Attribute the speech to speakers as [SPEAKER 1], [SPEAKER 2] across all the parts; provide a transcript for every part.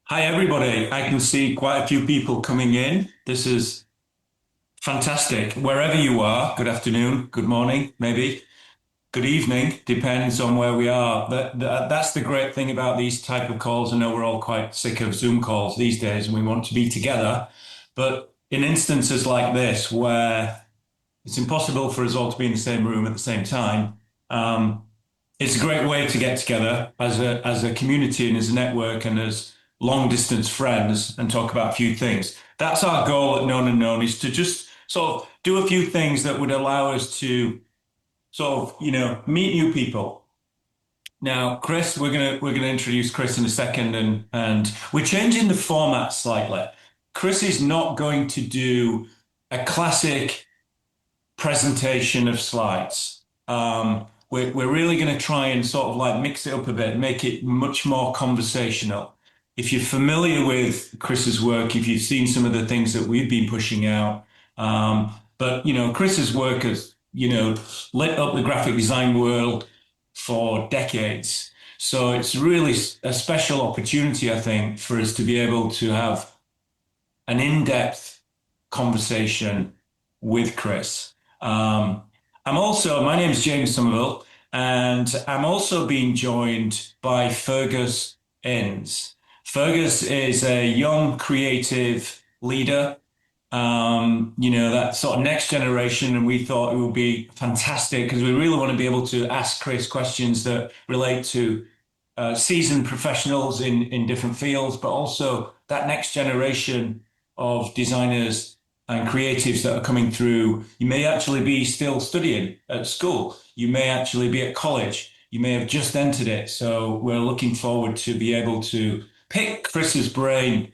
[SPEAKER 1] Hi, everybody. I can see quite a few people coming in. This is fantastic. Wherever you are, good afternoon, good morning, maybe, good evening, depends on where we are. That's the great thing about these type of calls. I know we're all quite sick of Zoom calls these days and we want to be together. But in instances like this, where it's impossible for us all to be in the same room at the same time, um, it's a great way to get together as a community and as a network and as long distance friends and talk about a few things. That's our goal at Known and Known, is to just sort of do a few things that would allow us to sort of, meet new people. Now, Chris, we're gonna introduce Chris in a second, and we're changing the format slightly. Chris is not going to do a classic presentation of slides. We're really going to try and sort of like mix it up a bit, make it much more conversational. If you're familiar with Chris's work, if you've seen some of the things that we've been pushing out, but Chris's work has lit up the graphic design world for decades. So it's really a special opportunity, I think, for us to be able to have an in-depth conversation with Chris. My name is James Sommerville, and I'm also being joined by Fergus Inns. Fergus is a young creative leader, that sort of next generation, and we thought it would be fantastic because we really want to be able to ask Chris questions that relate to seasoned professionals in different fields, but also that next generation of designers and creatives that are coming through. You may actually be still studying at school. You may actually be at college. You may have just entered it. So we're looking forward to be able to pick Chris's brain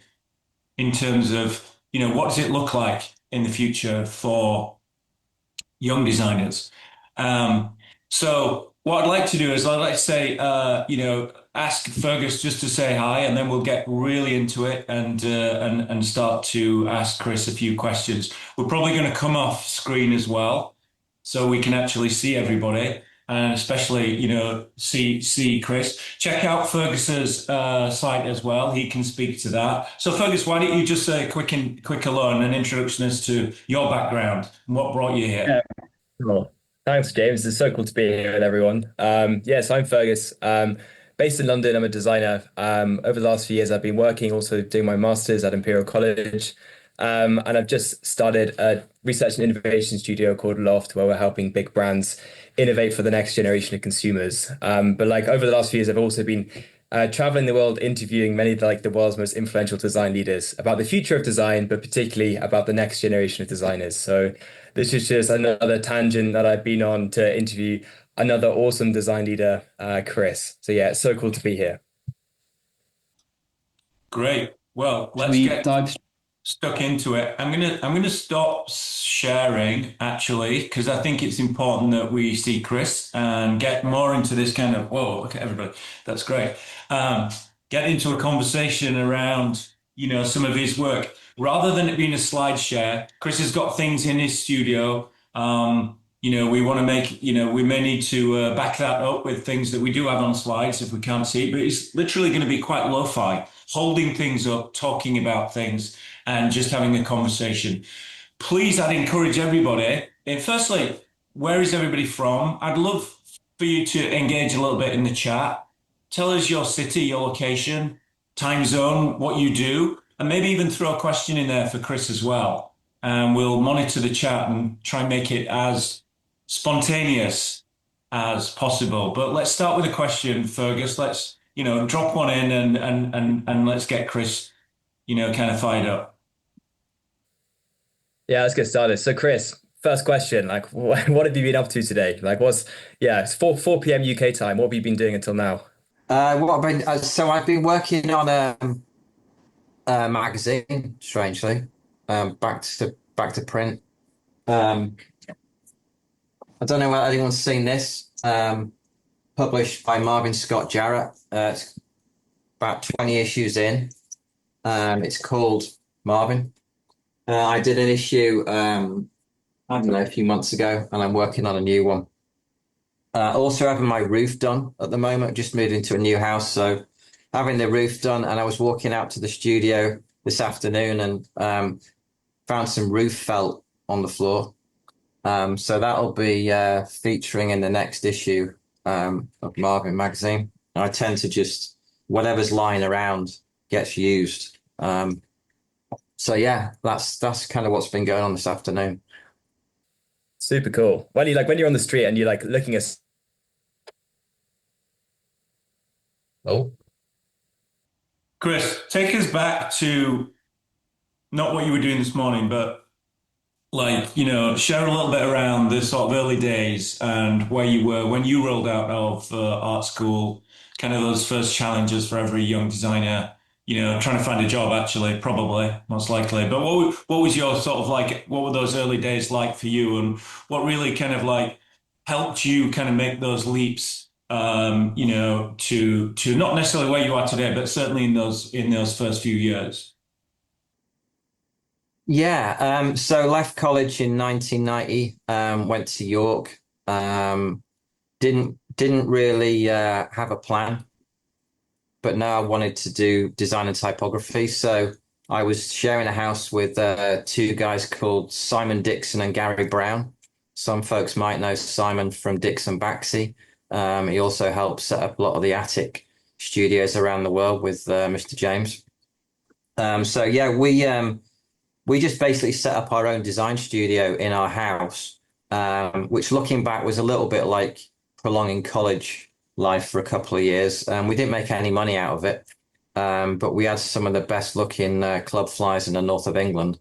[SPEAKER 1] in terms of, what does it look like in the future for young designers? So what I'd like to do is I'd like to say, ask Fergus just to say hi, and then we'll get really into it and start to ask Chris a few questions. We're probably going to come off screen as well, so we can actually see everybody, and especially see Chris. Check out Fergus's site as well. He can speak to that. So Fergus, why don't you just say a quick hello and an introduction as to your background and what brought you here?
[SPEAKER 2] Yeah, sure. Thanks, James. It's so cool to be here with everyone. Yes, I'm Fergus. Based in London, I'm a designer. Over the last few years, I've been working, also doing my master's at Imperial College. And I've just started a research and innovation studio called LOFT, where we're helping big brands innovate for the next generation of consumers. But like over the last few years, I've also been traveling the world, interviewing many of like the world's most influential design leaders about the future of design, but particularly about the next generation of designers. So this is just another tangent that I've been on to interview another awesome design leader, Chris. So yeah, it's so cool to be here.
[SPEAKER 1] Great. Well,
[SPEAKER 3] Should
[SPEAKER 1] let's
[SPEAKER 3] we
[SPEAKER 1] get
[SPEAKER 3] dive?
[SPEAKER 1] stuck into it. I'm gonna stop sharing actually because I think it's important that we see Chris and get more into this kind of whoa, look at everybody. That's great. Um, get into a conversation around some of his work rather than it being a slide share. Chris has got things in his studio. We want to make, we may need to back that up with things that we do have on slides if we can't see it, but it's literally going to be quite lo-fi, holding things up, talking about things and just having a conversation. Please, I'd encourage everybody. Firstly, where is everybody from? I'd love for you to engage a little bit in the chat. Tell us your city, your location, time zone, what you do, and maybe even throw a question in there for Chris as well. And we'll monitor the chat and try and make it as spontaneous as possible. But let's start with a question, Fergus. Let's, drop one in and let's get Chris, kind of fired up.
[SPEAKER 2] Yeah, let's get started. So Chris, first question, like what have you been up to today? It's 4 p.m. UK time. What have you been doing until now?
[SPEAKER 3] I've been working on a magazine, strangely, back to print. Um, I don't know whether anyone's seen this. Published by Marvin Scott Jarrett. It's about 20 issues in. It's called Marvin. I did an issue, I don't know, a few months ago, and I'm working on a new one. Also having my roof done at the moment. Just moved into a new house, so having the roof done, and I was walking out to the studio this afternoon and found some roof felt on the floor. So that'll be featuring in the next issue of Marvin magazine. I tend to just whatever's lying around gets used. So yeah, that's kind of what's been going on this afternoon.
[SPEAKER 2] Super cool. When you like when you're on the street and you're like looking at
[SPEAKER 3] Oh,
[SPEAKER 1] Chris, take us back to not what you were doing this morning, but like, share a little bit around the sort of early days and where you were when you rolled out of art school, kind of those first challenges for every young designer, trying to find a job actually, probably, most likely. But what was your sort of like, what were those early days like for you, and what really kind of like helped you kind of make those leaps, to not necessarily where you are today, but certainly in those first few years?
[SPEAKER 3] yeah. So left college in 1990. Went to York. Didn't really have a plan, but now I wanted to do design and typography. So I was sharing a house with two guys called Simon Dixon and Gary Brown. Some folks might know Simon from Dixon Baxi. He also helped set up a lot of the ATTIK studios around the world with Mr. James. So yeah, we just basically set up our own design studio in our house, which looking back was a little bit like prolonging college life for a couple of years. We didn't make any money out of it, but we had some of the best looking club flyers in the north of England.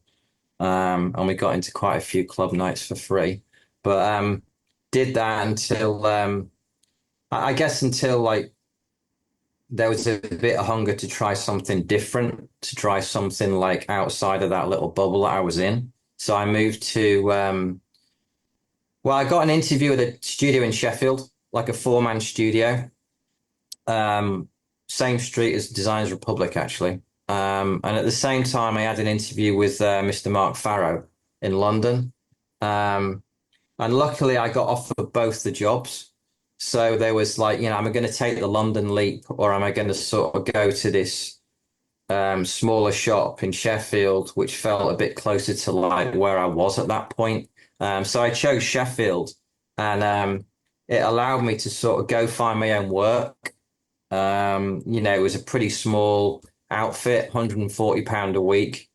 [SPEAKER 3] And we got into quite a few club nights for free. But did that until, I guess, until like there was a bit of hunger to try something different, to try something like outside of that little bubble that I was in. So I moved to, well, I got an interview at a studio in Sheffield, like a four-man studio. Same street as Designers Republic, actually. And at the same time, I had an interview with Mr. Mark Farrow in London. And luckily, I got offered both the jobs. So there was like, am I going to take the London leap, or am I going to sort of go to this smaller shop in Sheffield, which felt a bit closer to like where I was at that point? So I chose Sheffield, and it allowed me to sort of go find my own work. It was a pretty small outfit, £140 a week.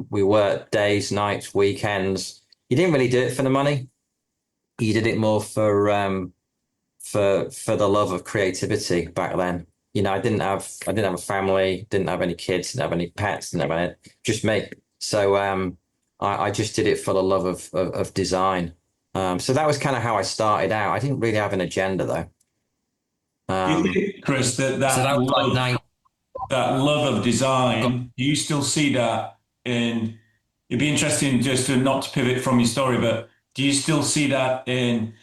[SPEAKER 3] We worked days, nights, weekends. You didn't really do it for the money. You did it more for the love of creativity back then. I didn't have a family, didn't have any kids, didn't have any pets, didn't have any, just me. So I just did it for the love of design. So that was kind of how I started out. I didn't really have an agenda though.
[SPEAKER 1] Do you think, Chris, that
[SPEAKER 3] So that was like
[SPEAKER 1] that love of design, do you still see that in, it'd be interesting just to not to pivot from your story, but do you still see that in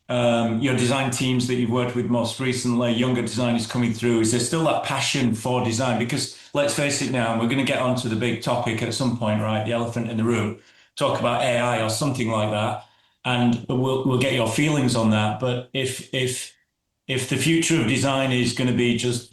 [SPEAKER 1] your design teams that you've worked with most recently, younger designers coming through? Is there still that passion for design? Because let's face it now, and we're going to get onto the big topic at some point, right? The elephant in the room, talk about AI or something like that, and we'll get your feelings on that. But if the future of design is going to be just,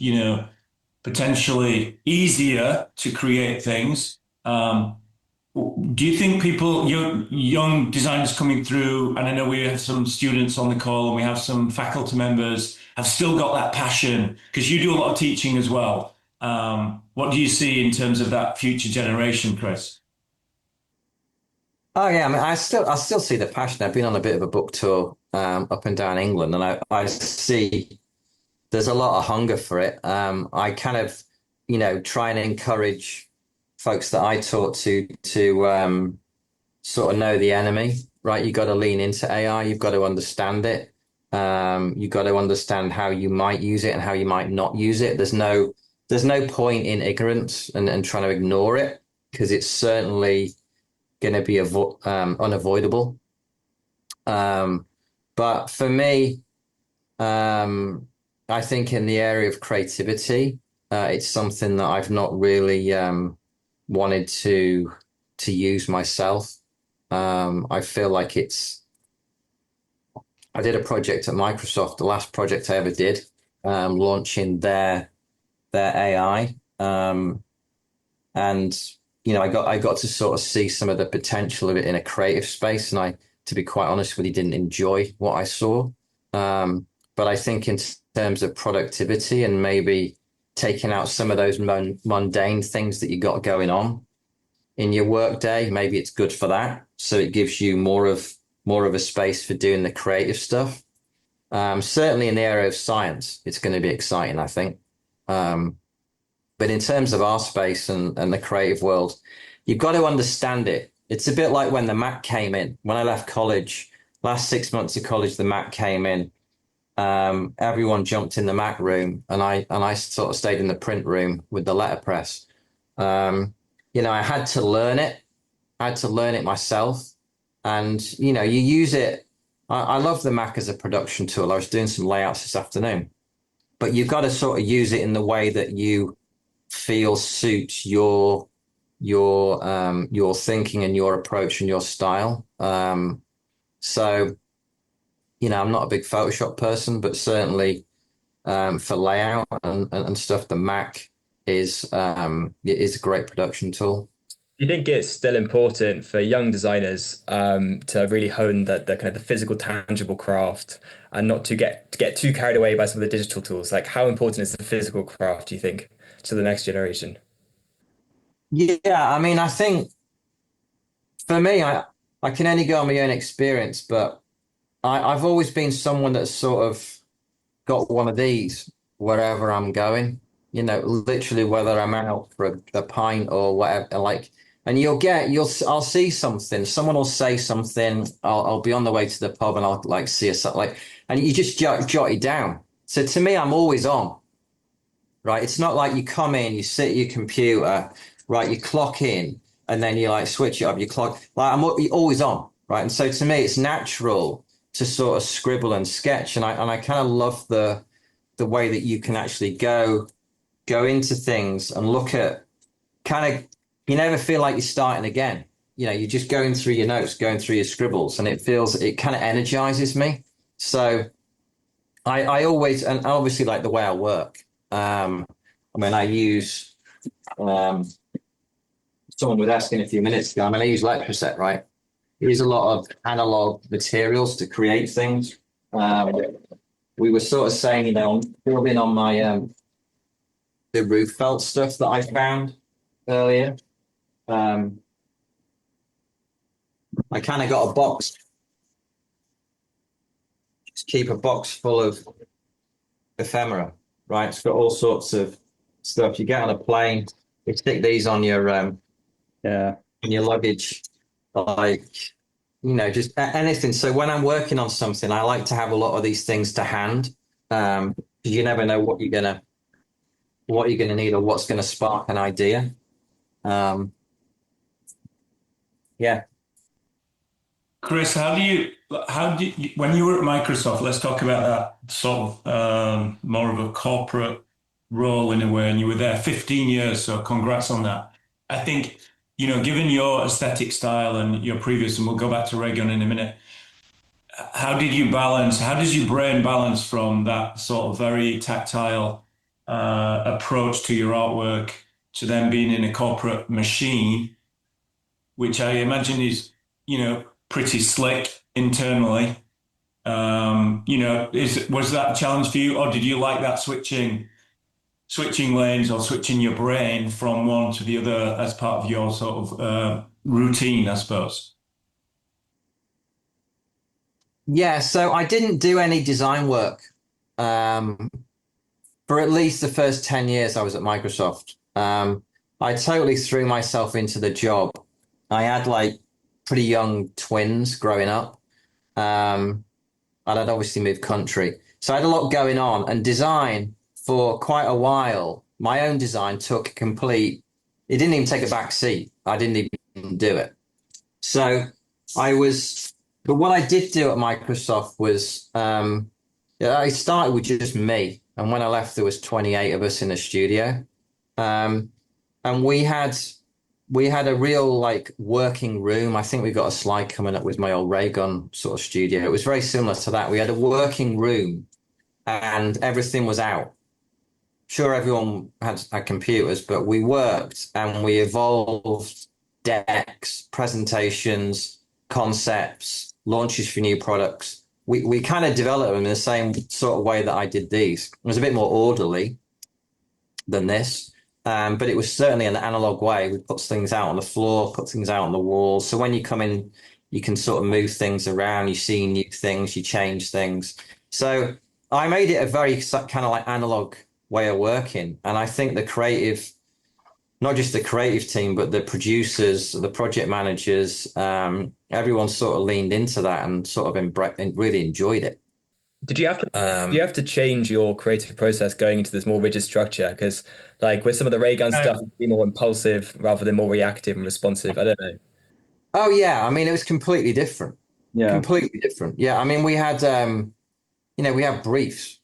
[SPEAKER 1] potentially easier to create things, do you think young designers coming through, and I know we have some students on the call and we have some faculty members, have still got that passion? Because you do a lot of teaching as well. What do you see in terms of that future generation, Chris?
[SPEAKER 3] Oh yeah, I mean, I still see the passion. I've been on a bit of a book tour up and down England, and I see there's a lot of hunger for it. I kind of, try and encourage folks that I talk to sort of know the enemy, right? You got to lean into AI. You've got to understand it. You've got to understand how you might use it and how you might not use it. There's no point in ignorance and trying to ignore it, because it's certainly going to be unavoidable. But for me, I think in the area of creativity, it's something that I've not really wanted to use myself. I feel like I did a project at Microsoft, the last project I ever did, launching their their AI. And I got to sort of see some of the potential of it in a creative space, and to be quite honest with you, didn't enjoy what I saw. But I think in terms of productivity and maybe taking out some of those mundane things that you got going on in your work day, maybe it's good for that. So it gives you more of a space for doing the creative stuff. Certainly in the area of science, it's going to be exciting, I think. But in terms of our space and the creative world, you've got to understand it. It's a bit like when the Mac came in. When I left college, last 6 months of college, the Mac came in. Everyone jumped in the Mac room, and I sort of stayed in the print room with the letterpress. I had to learn it. I had to learn it myself. And, you use it. I love the Mac as a production tool. I was doing some layouts this afternoon, but you've got to sort of use it in the way that you feel suits your thinking and your approach and your style. So, I'm not a big Photoshop person, but certainly for layout and stuff, the Mac is a great production tool.
[SPEAKER 2] Do you think it's still important for young designers to really hone the kind of the physical, tangible craft and not to get too carried away by some of the digital tools? Like, how important is the physical craft, do you think, to the next generation?
[SPEAKER 3] Yeah, I mean, I think for me, I can only go on my own experience, but I've always been someone that's sort of got one of these wherever I'm going, literally whether I'm out for a pint or whatever, like, and I'll see something, someone will say something, I'll be on the way to the pub and I'll like see something like, and you just jot it down. So to me, I'm always on, right? It's not like you come in, you sit at your computer, right? You clock in and then you like switch it up, you clock, like I'm always on, right? And so to me, it's natural to sort of scribble and sketch. And I kind of love the way that you can actually go into things and look at kind of, you never feel like you're starting again. You're just going through your notes, going through your scribbles, and it kind of energizes me. So I always, and obviously like the way I work. I mean, I use, someone was asking a few minutes ago, I use Letraset, right? I use a lot of analog materials to create things. We were sort of saying, building on my the roof felt stuff that I found earlier. I kind of got a box. Just keep a box full of ephemera, right? It's got all sorts of stuff. You get on a plane, you stick these on your in your luggage, like just anything. So when I'm working on something, I like to have a lot of these things to hand. You never know what you're gonna need or what's gonna spark an idea. Yeah.
[SPEAKER 1] Chris, when you were at Microsoft, let's talk about that sort of more of a corporate role in a way, and you were there 15 years, so congrats on that. I think, given your aesthetic style and your previous, and we'll go back to Raygun in a minute, how does your brain balance from that sort of very tactile approach to your artwork to then being in a corporate machine, which I imagine is, pretty slick internally. Was that a challenge for you, or did you like that switching lanes or switching your brain from one to the other as part of your sort of routine, I suppose?
[SPEAKER 3] Yeah, so I didn't do any design work for at least the first 10 years I was at Microsoft. I totally threw myself into the job. I had like pretty young twins growing up. And I'd obviously moved country. So I had a lot going on, and design for quite a while, my own design took it didn't even take a back seat. I didn't even do it. So but what I did do at Microsoft was, I started with just me. And when I left, there was 28 of us in the studio. And we had a real like working room. I think we got a slide coming up with my old Raygun sort of studio. It was very similar to that. We had a working room and everything was out. sure everyone had computers, but we worked and we evolved decks, presentations, concepts, launches for new products. We kind of developed them in the same sort of way that I did these. It was a bit more orderly than this, but it was certainly an analog way. We put things out on the floor, put things out on the wall. So when you come in, you can sort of move things around, you see new things, you change things. So I made it a very kind of like analog way of working. And I think the creative, not just the creative team, but the producers, the project managers, everyone sort of leaned into that and sort of really enjoyed it.
[SPEAKER 2] Did you have to change your creative process going into this more rigid structure? Because like with some of the Raygun stuff, be more impulsive rather than more reactive and responsive. I don't know.
[SPEAKER 3] Oh yeah, I mean it was completely different.
[SPEAKER 4] Yeah.
[SPEAKER 3] Completely different. Yeah, I mean we had we had briefs.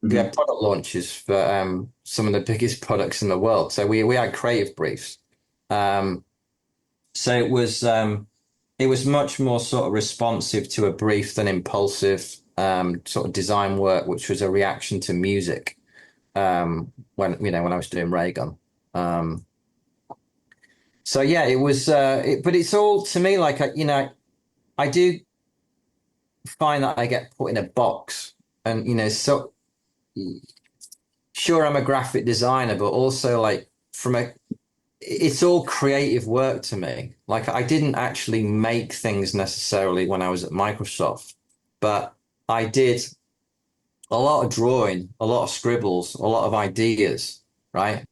[SPEAKER 3] We had product launches for some of the biggest products in the world. So we had creative briefs. So it was much more sort of responsive to a brief than impulsive sort of design work, which was a reaction to music when I was doing Raygun. So yeah, it was but it's all to me like I do find that I get put in a box and so sure I'm a graphic designer, but also like it's all creative work to me. Like I didn't actually make things necessarily when I was at Microsoft, but I did a lot of drawing, a lot of scribbles, a lot of ideas, right?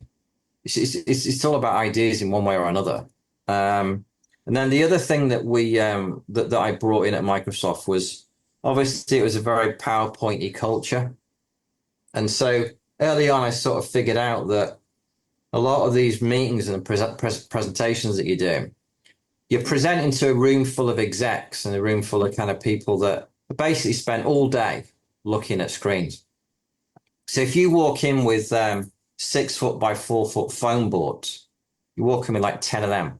[SPEAKER 3] It's all about ideas in one way or another. And then the other thing that that I brought in at Microsoft was obviously it was a very PowerPointy culture. And so early on, I sort of figured out that a lot of these meetings and presentations that you do, you're presenting to a room full of execs and a room full of kind of people that basically spent all day looking at screens. So if you walk in with 6 foot by 4 foot foam boards, you walk in with like 10 of them.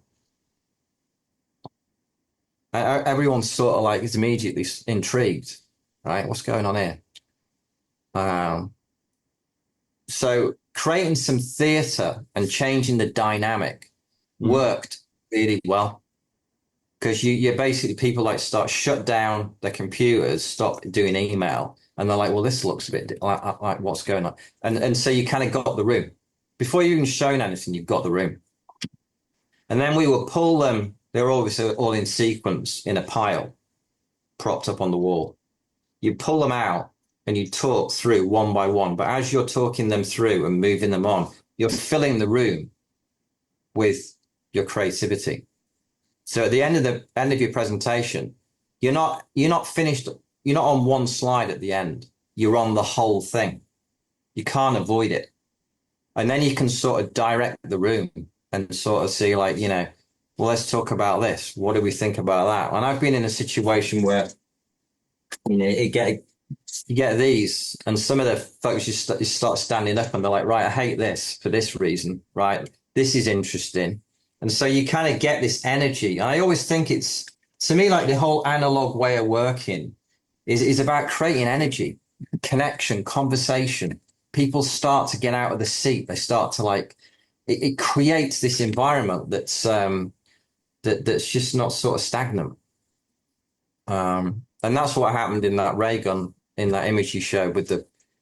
[SPEAKER 3] Everyone's sort of like is immediately intrigued, right? What's going on here? So creating some theatre and changing the dynamic worked really well because you basically people like shut down their computers, stop doing email, and they're like, well, this looks a bit like what's going on, and so you kind of got the room before you even shown anything. You've got the room, and then we would pull them. They're obviously all in sequence in a pile, propped up on the wall. You pull them out and you talk through one by one. But as you're talking them through and moving them on, you're filling the room with your creativity. So at the end of your presentation, you're not finished. You're not on one slide at the end. You're on the whole thing. You can't avoid it. And then you can sort of direct the room and sort of see like, well, let's talk about this. What do we think about that? And I've been in a situation where, you get these, and some of the folks you start standing up and they're like, right, I hate this for this reason, right? This is interesting. And so you kind of get this energy. And I always think it's, to me, like the whole analog way of working is about creating energy, connection, conversation. People start to get out of the seat. They start to like, it creates this environment that's that's just not sort of stagnant. And that's what happened in that Raygun, in that image you showed with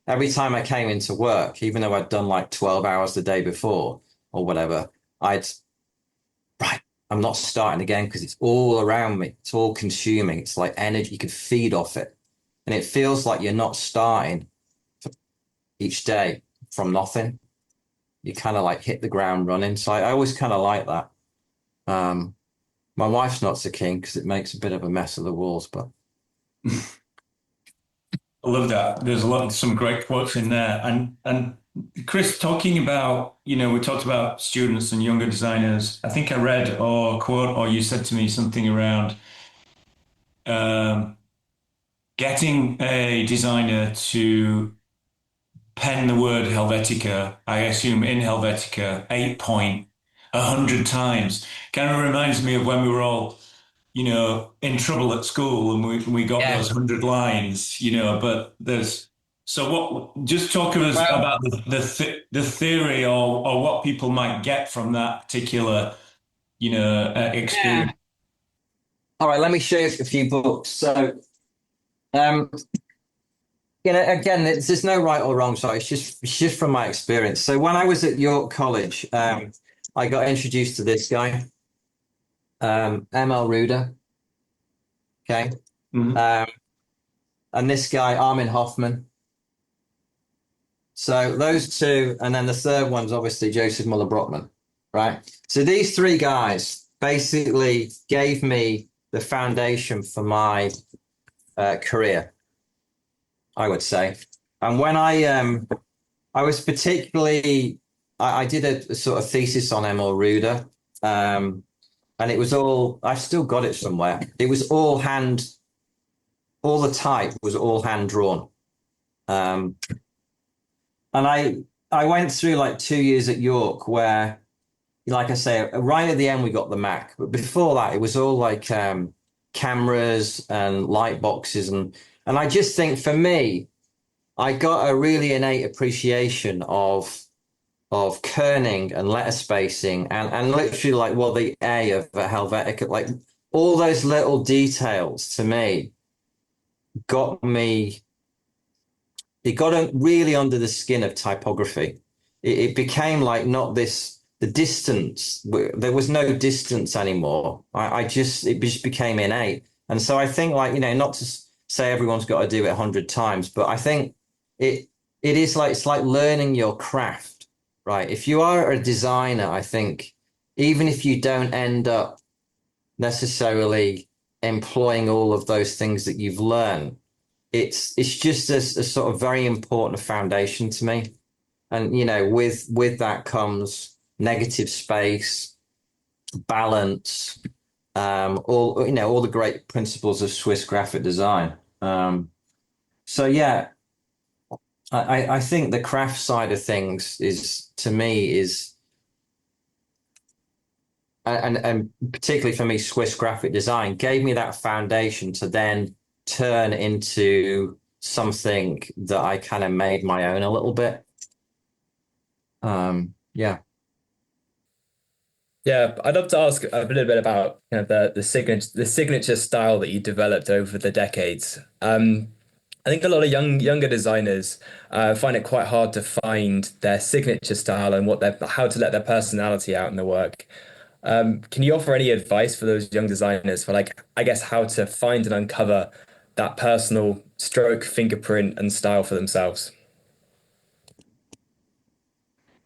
[SPEAKER 3] every time I came into work, even though I'd done like 12 hours the day before or whatever, I'm not starting again because it's all around me. It's all consuming. It's like energy. You can feed off it. And it feels like you're not starting each day from nothing. You kind of like hit the ground running. So I always kind of like that. My wife's not so keen because it makes a bit of a mess of the walls, but
[SPEAKER 1] I love that. There's some great quotes in there. And Chris, talking about, we talked about students and younger designers. I think I read or quote, or you said to me something around getting a designer to pen the word Helvetica, I assume in Helvetica, 100 times. Kind of reminds me of when we were all in trouble at school and we got those 100 lines, but there's So what? Just talk to us
[SPEAKER 3] Well,
[SPEAKER 1] about the theory or what people might get from that particular,
[SPEAKER 3] yeah.
[SPEAKER 1] experience.
[SPEAKER 3] All right, let me show you a few books. So, um, again, there's no right or wrong. So it's just from my experience. So when I was at York College, I got introduced to this guy, ML Ruder. Okay.
[SPEAKER 1] Mhm.
[SPEAKER 3] Um, and this guy, Armin Hoffman. So those two, and then the third one's obviously Joseph Muller-Brockman, right? So these three guys basically gave me the foundation for my career, I would say. And when I was particularly, I did a sort of thesis on ML Ruder, and it was all, I've still got it somewhere. It was all the type was all hand drawn. Um, and I went through like 2 years at York where, like I say, right at the end we got the Mac, but before that it was all like cameras and light boxes, and I just think for me, I got a really innate appreciation of kerning and letter spacing and literally like the A of a Helvetica, like all those little details to me got me it got really under the skin of typography. It became like not this the distance. There was no distance anymore. I just it just became innate, and so I think like not to say everyone's got to do it 100 times, but I think it it is like it's like learning your craft, right? If you are a designer, I think even if you don't end up necessarily employing all of those things that you've learned, it's just a sort of very important foundation to me. And with that comes negative space, balance, all the great principles of Swiss graphic design. So yeah, I think the craft side of things is to me is and particularly for me, Swiss graphic design gave me that foundation to then turn into something that I kind of made my own a little bit. Yeah.
[SPEAKER 2] Yeah, I'd love to ask a little bit about kind of the signature style that you developed over the decades. I think a lot of younger designers find it quite hard to find their signature style and how to let their personality out in the work. Can you offer any advice for those young designers for like, I guess, how to find and uncover that personal stroke, fingerprint, and style for themselves?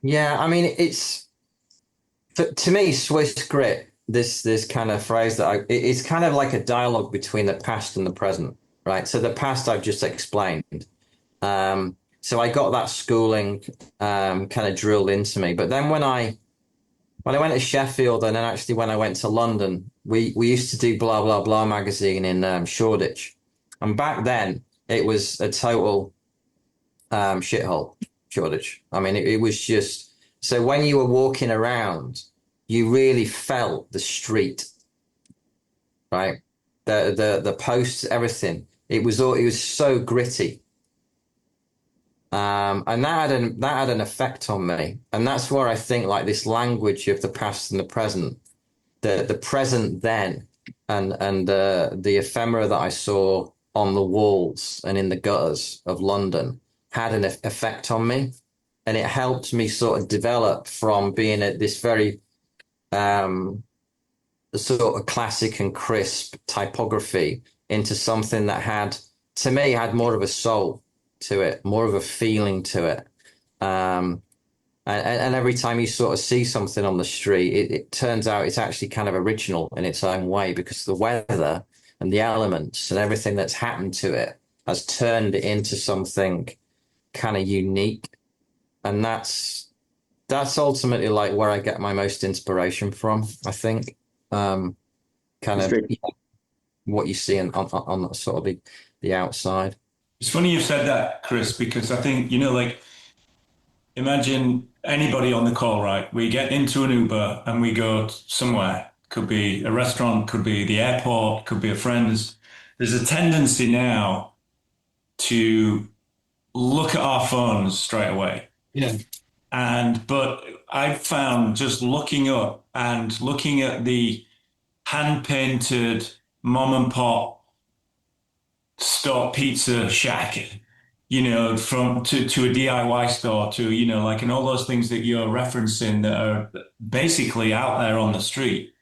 [SPEAKER 3] Yeah, I mean, to me, Swiss grit, this kind of phrase that it's kind of like a dialogue between the past and the present, right? So the past I've just explained. So I got that schooling kind of drilled into me. But then when I went to Sheffield and then actually when I went to London, we used to do Blah Blah Blah magazine in Shoreditch, and back then it was a total shithole, Shoreditch. I mean, it was just so when you were walking around, you really felt the street, right? The posts, everything. It was so gritty. And that had an effect on me. And that's where I think like this language of the past and the present, the present then and the ephemera that I saw on the walls and in the gutters of London had an effect on me. And it helped me sort of develop from being at this very um, sort of classic and crisp typography into something that to me, had more of a soul to it, more of a feeling to it. Um, and every time you sort of see something on the street, it turns out it's actually kind of original in its own way because the weather and the elements and everything that's happened to it has turned it into something kind of unique. And that's ultimately like where I get my most inspiration from, I think. Kind
[SPEAKER 2] It's
[SPEAKER 3] of
[SPEAKER 2] great.
[SPEAKER 3] what you see on sort of the outside.
[SPEAKER 1] It's funny you've said that, Chris, because I think, like, imagine anybody on the call, right? We get into an Uber and we go somewhere. Could be a restaurant, could be the airport, could be a friend's. There's a tendency now to look at our phones straight away.
[SPEAKER 3] Yeah.
[SPEAKER 1] But I found just looking up and looking at the hand painted mom and pop store pizza shack, from to a DIY store to, like, and all those things that you're referencing that are basically out there on the street,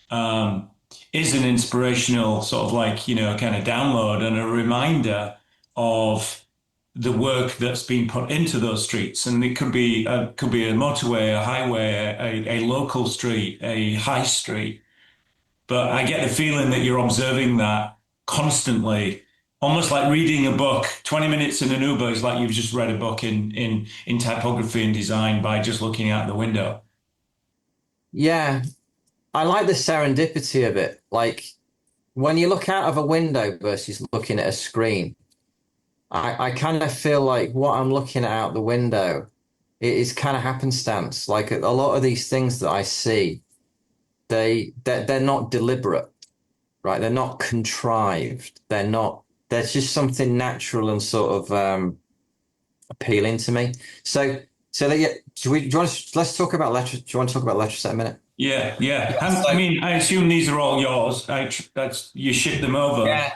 [SPEAKER 1] um, is an inspirational sort of like, kind of download and a reminder of the work that's been put into those streets. And it could be a motorway, a highway, a local street, a high street. But I get the feeling that you're observing that constantly, almost like reading a book. 20 minutes in an Uber is like you've just read a book in typography and design by just looking out the window.
[SPEAKER 3] Yeah. I like the serendipity of it. Like when you look out of a window versus looking at a screen, I kind of feel like what I'm looking at out the window, it is kind of happenstance. Like a lot of these things that I see, they're not deliberate, right? They're not contrived. There's just something natural and sort of appealing to me. So that, yeah, let's talk about Letra. Do you want to talk about Letraset a minute?
[SPEAKER 1] Yeah, yeah.
[SPEAKER 3] Yeah,
[SPEAKER 1] I
[SPEAKER 3] so,
[SPEAKER 1] mean, I assume these are all yours. That's you ship them over.
[SPEAKER 3] yeah.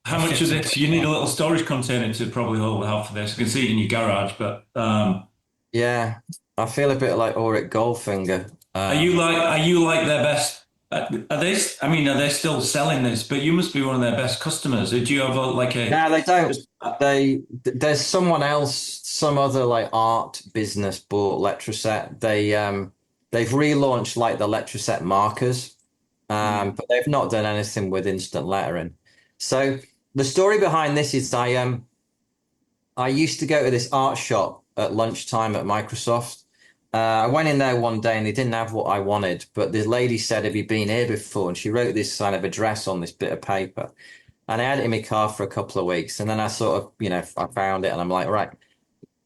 [SPEAKER 1] How much of this? You need a little storage container to probably hold half of this. You can see it in your garage, but
[SPEAKER 3] Yeah, I feel a bit like Ulrich Goldfinger.
[SPEAKER 1] are you like their best? Are they? I mean, are they still selling this? But you must be one of their best customers. Did you have like a?
[SPEAKER 3] No, they don't. There's someone else, some other like art business bought Letraset. They've relaunched like the Letraset markers, but they've not done anything with instant lettering. So the story behind this is I used to go to this art shop at lunchtime at Microsoft. I went in there one day and they didn't have what I wanted, but the lady said, "Have you been here before?" And she wrote this kind of address on this bit of paper. And I had it in my car for a couple of weeks. And then I sort of, I found it and I'm like, right,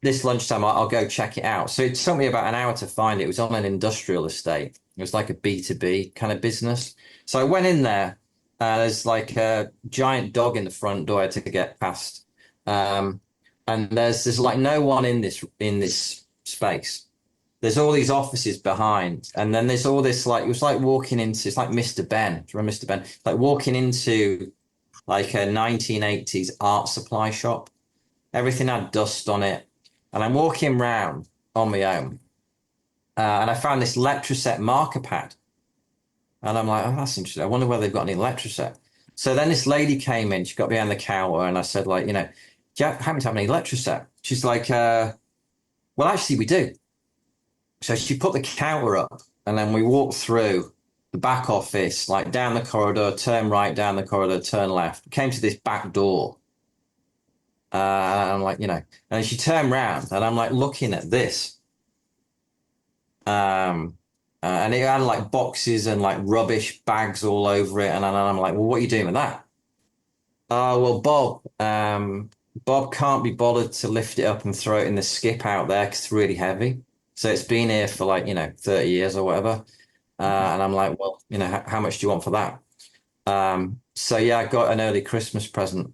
[SPEAKER 3] this lunchtime, I'll go check it out. So it took me about an hour to find it. It was on an industrial estate. It was like a B2B kind of business. So I went in there. There's like a giant dog in the front door I had to get past. And there's like no one in this space. There's all these offices behind, and then there's all this like it was like walking into it's like Mr. Ben. Do you remember Mr. Ben? Like walking into like a 1980s art supply shop. Everything had dust on it, and I'm walking around on my own, and I found this Letraset marker pad, and I'm like, oh, that's interesting. I wonder whether they've got any Letraset. So then this lady came in. She got behind the counter, and I said, like, do you happen to have any Letraset? She's like, well, actually, we do. So she put the counter up, and then we walked through the back office, like down the corridor, turn right, down the corridor, turn left. Came to this back door. And I'm like, and then she turned around, and I'm like looking at this. And it had like boxes and like rubbish bags all over it. And I'm like, well, what are you doing with that? Oh, well, Bob can't be bothered to lift it up and throw it in the skip out there because it's really heavy. So it's been here for like, 30 years or whatever. And I'm like, well, how much do you want for that? So yeah, I got an early Christmas present,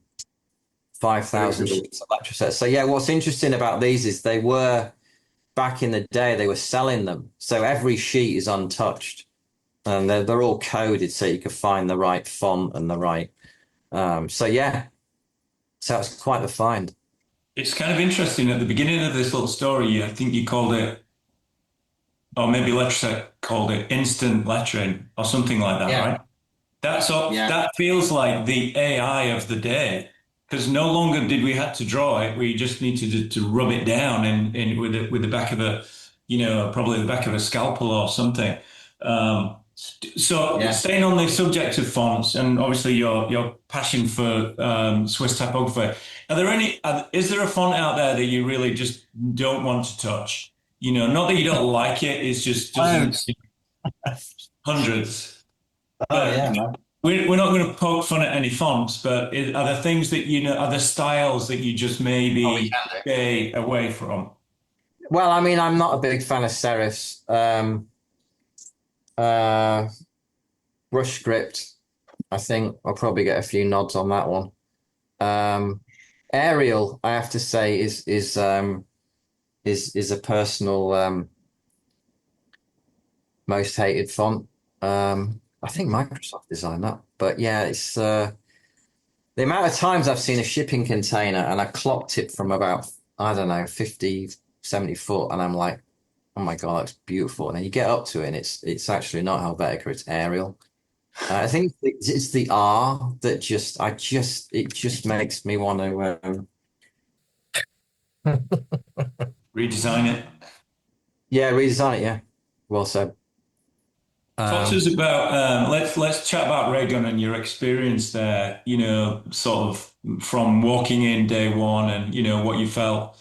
[SPEAKER 3] 5,000 sheets of Letraset. So yeah, what's interesting about these is they were, back in the day, they were selling them. So every sheet is untouched. And they're all coded so you can find the right font and the right. So yeah, so it's quite the find.
[SPEAKER 1] It's kind of interesting at the beginning of this little story. I think you called it, or maybe Letraset called it instant lettering or something like that,
[SPEAKER 3] Yeah.
[SPEAKER 1] right? That's all,
[SPEAKER 3] Yeah.
[SPEAKER 1] that feels like the AI of the day because no longer did we have to draw it. We just needed to rub it down in with the back of probably the back of a scalpel or something. So
[SPEAKER 3] Yeah.
[SPEAKER 1] staying on the subject of fonts and obviously your passion for Swiss typography, is there a font out there that you really just don't want to touch? Not that you don't like it, it's just doesn't hundreds.
[SPEAKER 3] Oh yeah, man.
[SPEAKER 1] We're not going to poke fun at any fonts, but are there things that are there styles that you just maybe stay away from?
[SPEAKER 3] Well, I mean, I'm not a big fan of serifs. Brush script, I think I'll probably get a few nods on that one. Arial, I have to say, is a personal most hated font. I think Microsoft designed that, but yeah, it's the amount of times I've seen a shipping container and I clocked it from about, I don't know, 50, 70 foot, and I'm like, oh my God, that's beautiful. And then you get up to it and it's actually not Helvetica, it's Arial. I think it's the R that it just makes me want to
[SPEAKER 1] Redesign it.
[SPEAKER 3] yeah, redesign it, yeah. Well said.
[SPEAKER 1] Talk to us about let's chat about Raygun and your experience there, sort of from walking in day one and what you felt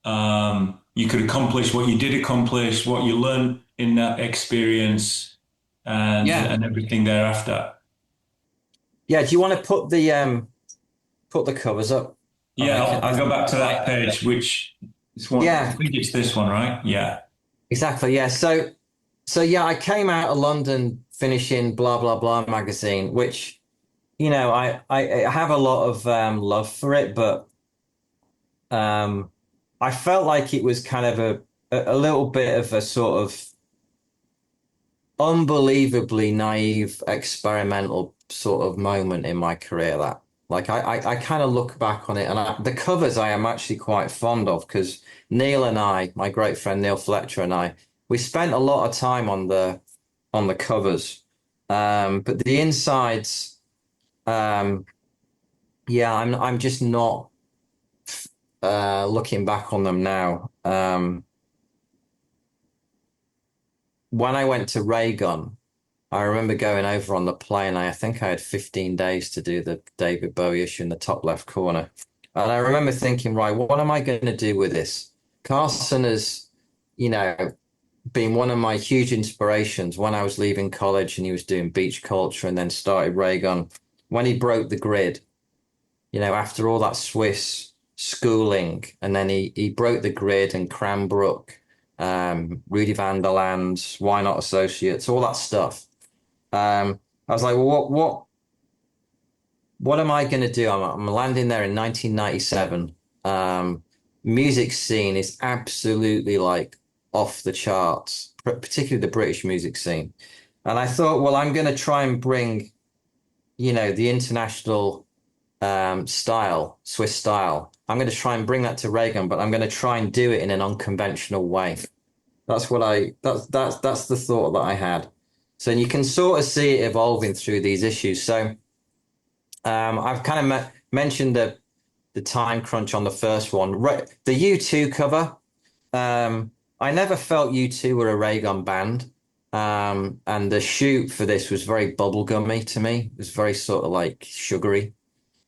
[SPEAKER 1] you could accomplish, what you did accomplish, what you learned in that experience
[SPEAKER 3] Yeah.
[SPEAKER 1] and everything thereafter.
[SPEAKER 3] Yeah, do you want to put the covers up?
[SPEAKER 1] Yeah, I'll go back to that page, which is one, I
[SPEAKER 3] Yeah,
[SPEAKER 1] think it's this one, right? Yeah.
[SPEAKER 3] exactly. Yeah. So yeah, I came out of London finishing blah blah blah magazine, which I have a lot of love for it, but um I felt like it was kind of a little bit of a sort of unbelievably naive experimental sort of moment in my career, that like I kind of look back on it, and the covers I am actually quite fond of, because Neil and I, my great friend Neil Fletcher and I, we spent a lot of time on the covers, but the insides, um yeah, I'm just not looking back on them now. When I went to Raygun, I remember going over on the plane. I think I had 15 days to do the David Bowie issue in the top left corner. And I remember thinking, right, what am I going to do with this? Carson has, you know, been one of my huge inspirations when I was leaving college and he was doing beach culture and then started Raygun. When he broke the grid, after all that Swiss schooling, and then he broke the grid and Cranbrook, Rudy van der Land, Why Not Associates, all that stuff. I was like, well, what am I going to do? I'm landing there in 1997. Music scene is absolutely like off the charts, particularly the British music scene. And I thought, well, I'm going to try and bring, the international style, Swiss style. I'm going to try and bring that to Raygun, but I'm going to try and do it in an unconventional way. That's that's the thought that I had. So you can sort of see it evolving through these issues. So I've kind of mentioned the time crunch on the first one. The U2 cover. I never felt U2 were a Raygun band. And the shoot for this was very bubblegummy to me. It was very sort of like sugary.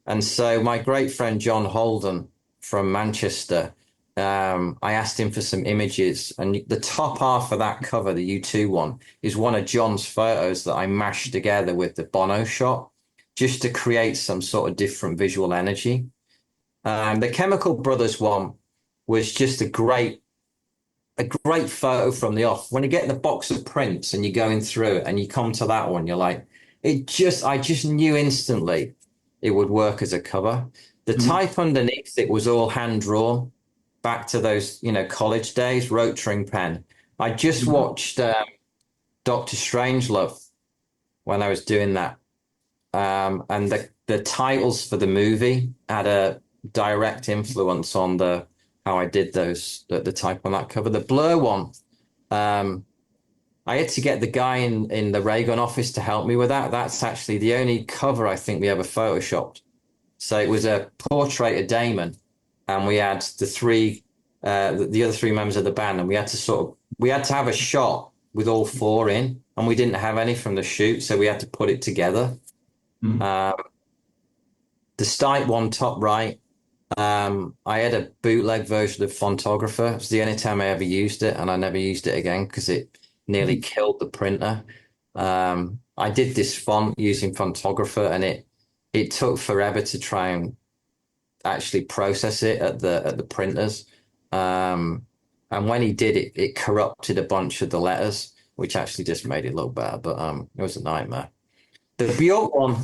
[SPEAKER 3] And so my great friend John Holden from Manchester, I asked him for some images, and the top half of that cover, the U2 one, is one of John's photos that I mashed together with the Bono shot, just to create some sort of different visual energy. The Chemical Brothers one was just a great photo from the off. When you get in the box of prints and you're going through it and you come to that one, you're like, I just knew instantly it would work as a cover. The type underneath it was all hand drawn, back to those, college days, rotring pen. I just watched Doctor Strangelove when I was doing that. And the titles for the movie had a direct influence on how I did the type on that cover. The Blur one, I had to get the guy in the Raygun office to help me with that. That's actually the only cover I think we ever photoshopped. So it was a portrait of Damon, and we had the other three members of the band, and we had to have a shot with all four in, and we didn't have any from the shoot, so we had to put it together. The Stipe one, top right, I had a bootleg version of Fontographer. It was the only time I ever used it, and I never used it again because it nearly killed the printer. I did this font using Fontographer, and it took forever to try and actually process it at the printers. And when he did it, it corrupted a bunch of the letters, which actually just made it look better. But it was a nightmare. The Bjork one,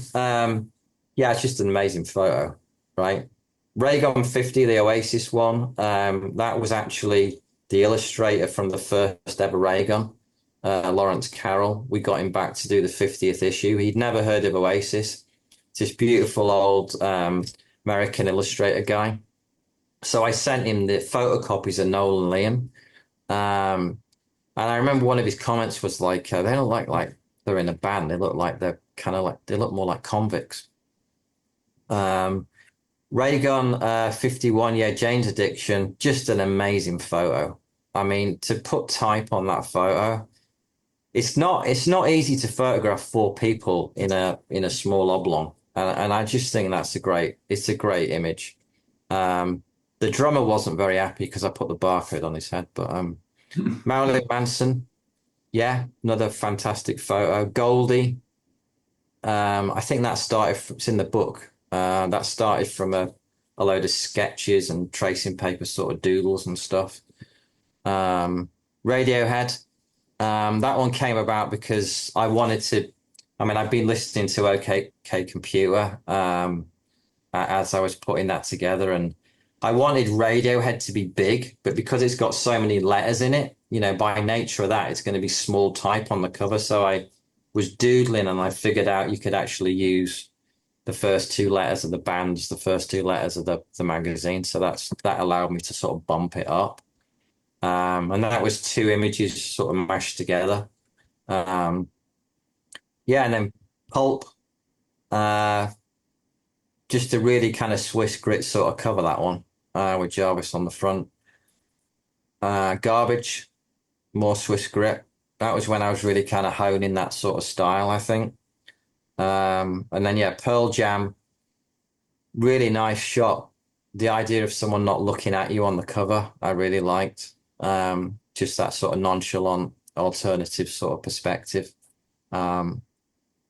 [SPEAKER 3] yeah, it's just an amazing photo, right? Raygun 50, the Oasis one. That was actually the illustrator from the first ever Raygun, Lawrence Carroll. We got him back to do the 50th issue. He'd never heard of Oasis. It's this beautiful old American illustrator guy. So I sent him the photocopies of Noel and Liam. And I remember one of his comments was like, they don't like they're in a band. They look like they're kind of like, they look more like convicts. Raygun 51, yeah, Jane's Addiction, just an amazing photo. I mean, to put type on that photo, it's not easy to photograph four people in a small oblong. And I just think it's a great image. The drummer wasn't very happy because I put the barcode on his head, but Marilyn Manson, yeah, another fantastic photo. Goldie, I think that it's in the book. That started from a load of sketches and tracing paper sort of doodles and stuff. Radiohead, that one came about because I wanted to, I mean, I've been listening to OK Computer as I was putting that together, and I wanted Radiohead to be big, but because it's got so many letters in it, you know, by nature of that, it's going to be small type on the cover. So I was doodling and I figured out you could actually use the first two letters of the bands, the first two letters of the magazine. So that allowed me to sort of bump it up. And that was two images sort of mashed together. Yeah, and then Pulp, just a really kind of Swiss grit sort of cover, that one, with Jarvis on the front. Garbage, more Swiss grit. That was when I was really kind of honing that sort of style, I think. And then, yeah, Pearl Jam, really nice shot. The idea of someone not looking at you on the cover, I really liked. Just that sort of nonchalant, alternative sort of perspective. And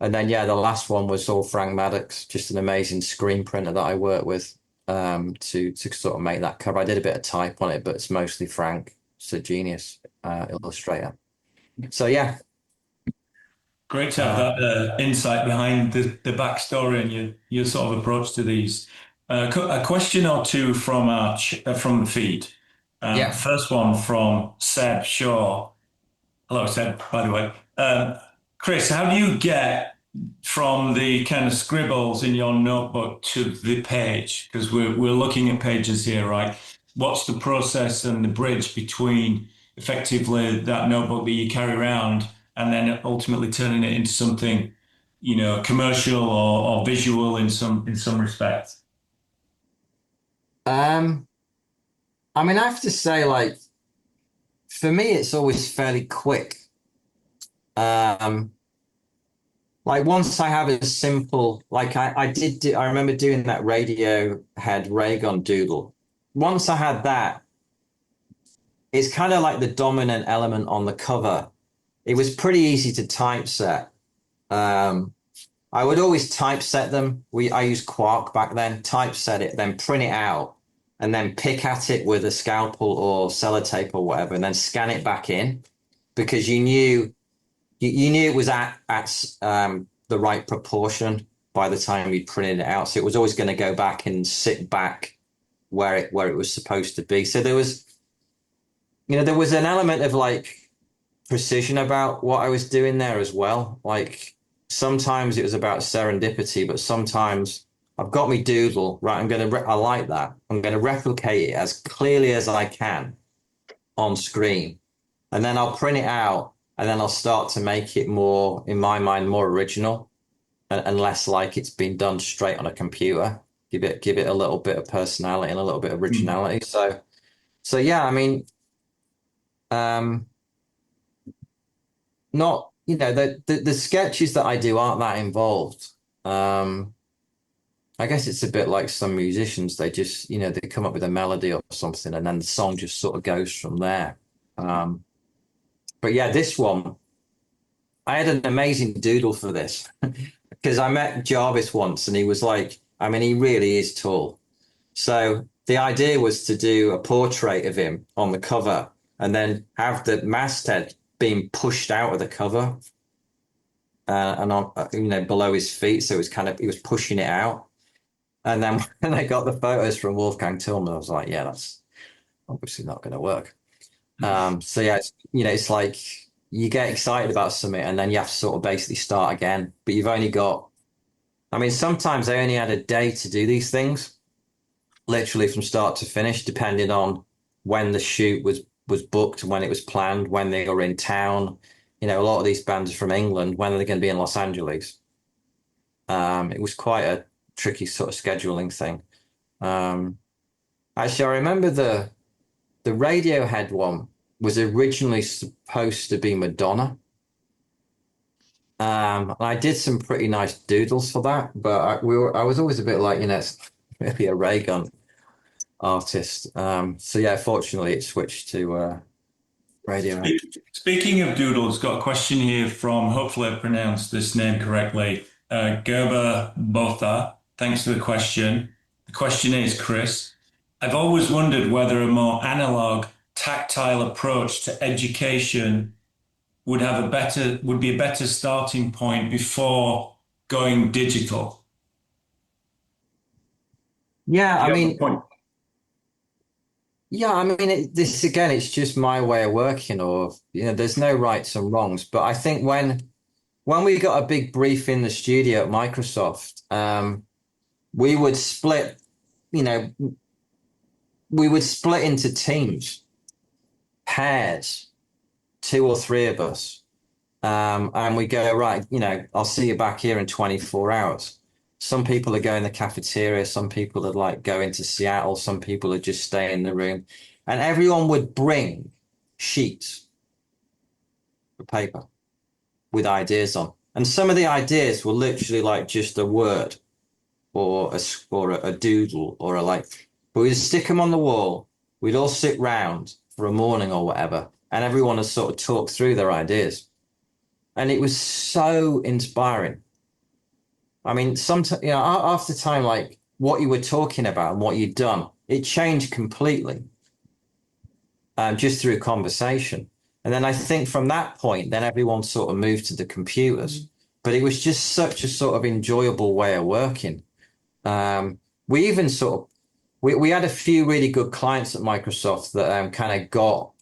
[SPEAKER 3] then, yeah, the last one was all Frank Maddox, just an amazing screen printer that I worked with to sort of make that cover. I did a bit of type on it, but it's mostly Frank. It's a genius illustrator. So, yeah.
[SPEAKER 1] Great to have that insight behind the backstory and your sort of approach to these. A question or two from from the feed.
[SPEAKER 3] Yeah.
[SPEAKER 1] First one from Seb Shaw. Hello, Seb, by the way. Chris, how do you get from the kind of scribbles in your notebook to the page? Because we're looking at pages here, right? What's the process and the bridge between effectively that notebook that you carry around and then ultimately turning it into something, you know, commercial or visual in some respects?
[SPEAKER 3] I mean, I have to say, like, for me, it's always fairly quick. Like once I have a simple, like I remember doing that Radiohead Raygun doodle. Once I had that, it's kind of like the dominant element on the cover. It was pretty easy to typeset. I would always typeset them. I used Quark back then, typeset it, then print it out, and then pick at it with a scalpel or sellotape or whatever, and then scan it back in because you knew it was at the right proportion by the time you printed it out. So it was always going to go back and sit back where it was supposed to be. So there was an element of like precision about what I was doing there as well. Like sometimes it was about serendipity, but sometimes I've got me doodle, right? I like that. I'm going to replicate it as clearly as I can on screen. And then I'll print it out and then I'll start to make it more, in my mind, more original and less like it's been done straight on a computer. Give it a little bit of personality and a little bit of originality. So yeah, I mean, not, you know, the sketches that I do aren't that involved. I guess it's a bit like some musicians. They just, you know, they come up with a melody or something and then the song just sort of goes from there. But yeah, this one, I had an amazing doodle for this because I met Jarvis once and he was like, I mean, he really is tall. So the idea was to do a portrait of him on the cover and then have the masthead being pushed out of the cover and on, you know, below his feet. So it was he was pushing it out. And then when I got the photos from Wolfgang Tillman, I was like, yeah, that's obviously not going to work. So yeah, it's like you get excited about something and then you have to sort of basically start again. But you've only got, I mean, sometimes I only had a day to do these things, literally from start to finish, depending on when the shoot was booked, when it was planned, when they were in town. A lot of these bands are from England. When are they going to be in Los Angeles? It was quite a tricky sort of scheduling thing. Actually, I remember the Radiohead one was originally supposed to be Madonna. I did some pretty nice doodles for that, but I was always a bit like, it's maybe a Raygun artist. So yeah, fortunately it switched to Radiohead.
[SPEAKER 1] Speaking of doodles, got a question here from, hopefully I pronounced this name correctly, Gerber Botha. Thanks for the question. The question is, Chris, I've always wondered whether a more analog, tactile approach to education would be a better starting point before going digital.
[SPEAKER 3] Yeah,
[SPEAKER 1] Do
[SPEAKER 3] I
[SPEAKER 1] you have a
[SPEAKER 3] mean,
[SPEAKER 1] point?
[SPEAKER 3] yeah, I mean, this again, it's just my way of working, or there's no rights and wrongs. But I think when we got a big brief in the studio at Microsoft, we would split, you know, we would split into teams, pairs, two or three of us. And we go, right, I'll see you back here in 24 hours. Some people are going to the cafeteria, some people are like going to Seattle, some people are just staying in the room. And everyone would bring sheets of paper with ideas on. And some of the ideas were literally like just a word or a doodle or but we'd stick them on the wall. We'd all sit round for a morning or whatever, and everyone would sort of talk through their ideas. And it was so inspiring. I mean, sometimes, after time, like what you were talking about and what you'd done, it changed completely just through conversation. And then I think from that point, then everyone sort of moved to the computers. But it was just such a sort of enjoyable way of working. We even sort of, we had a few really good clients at Microsoft that kind of got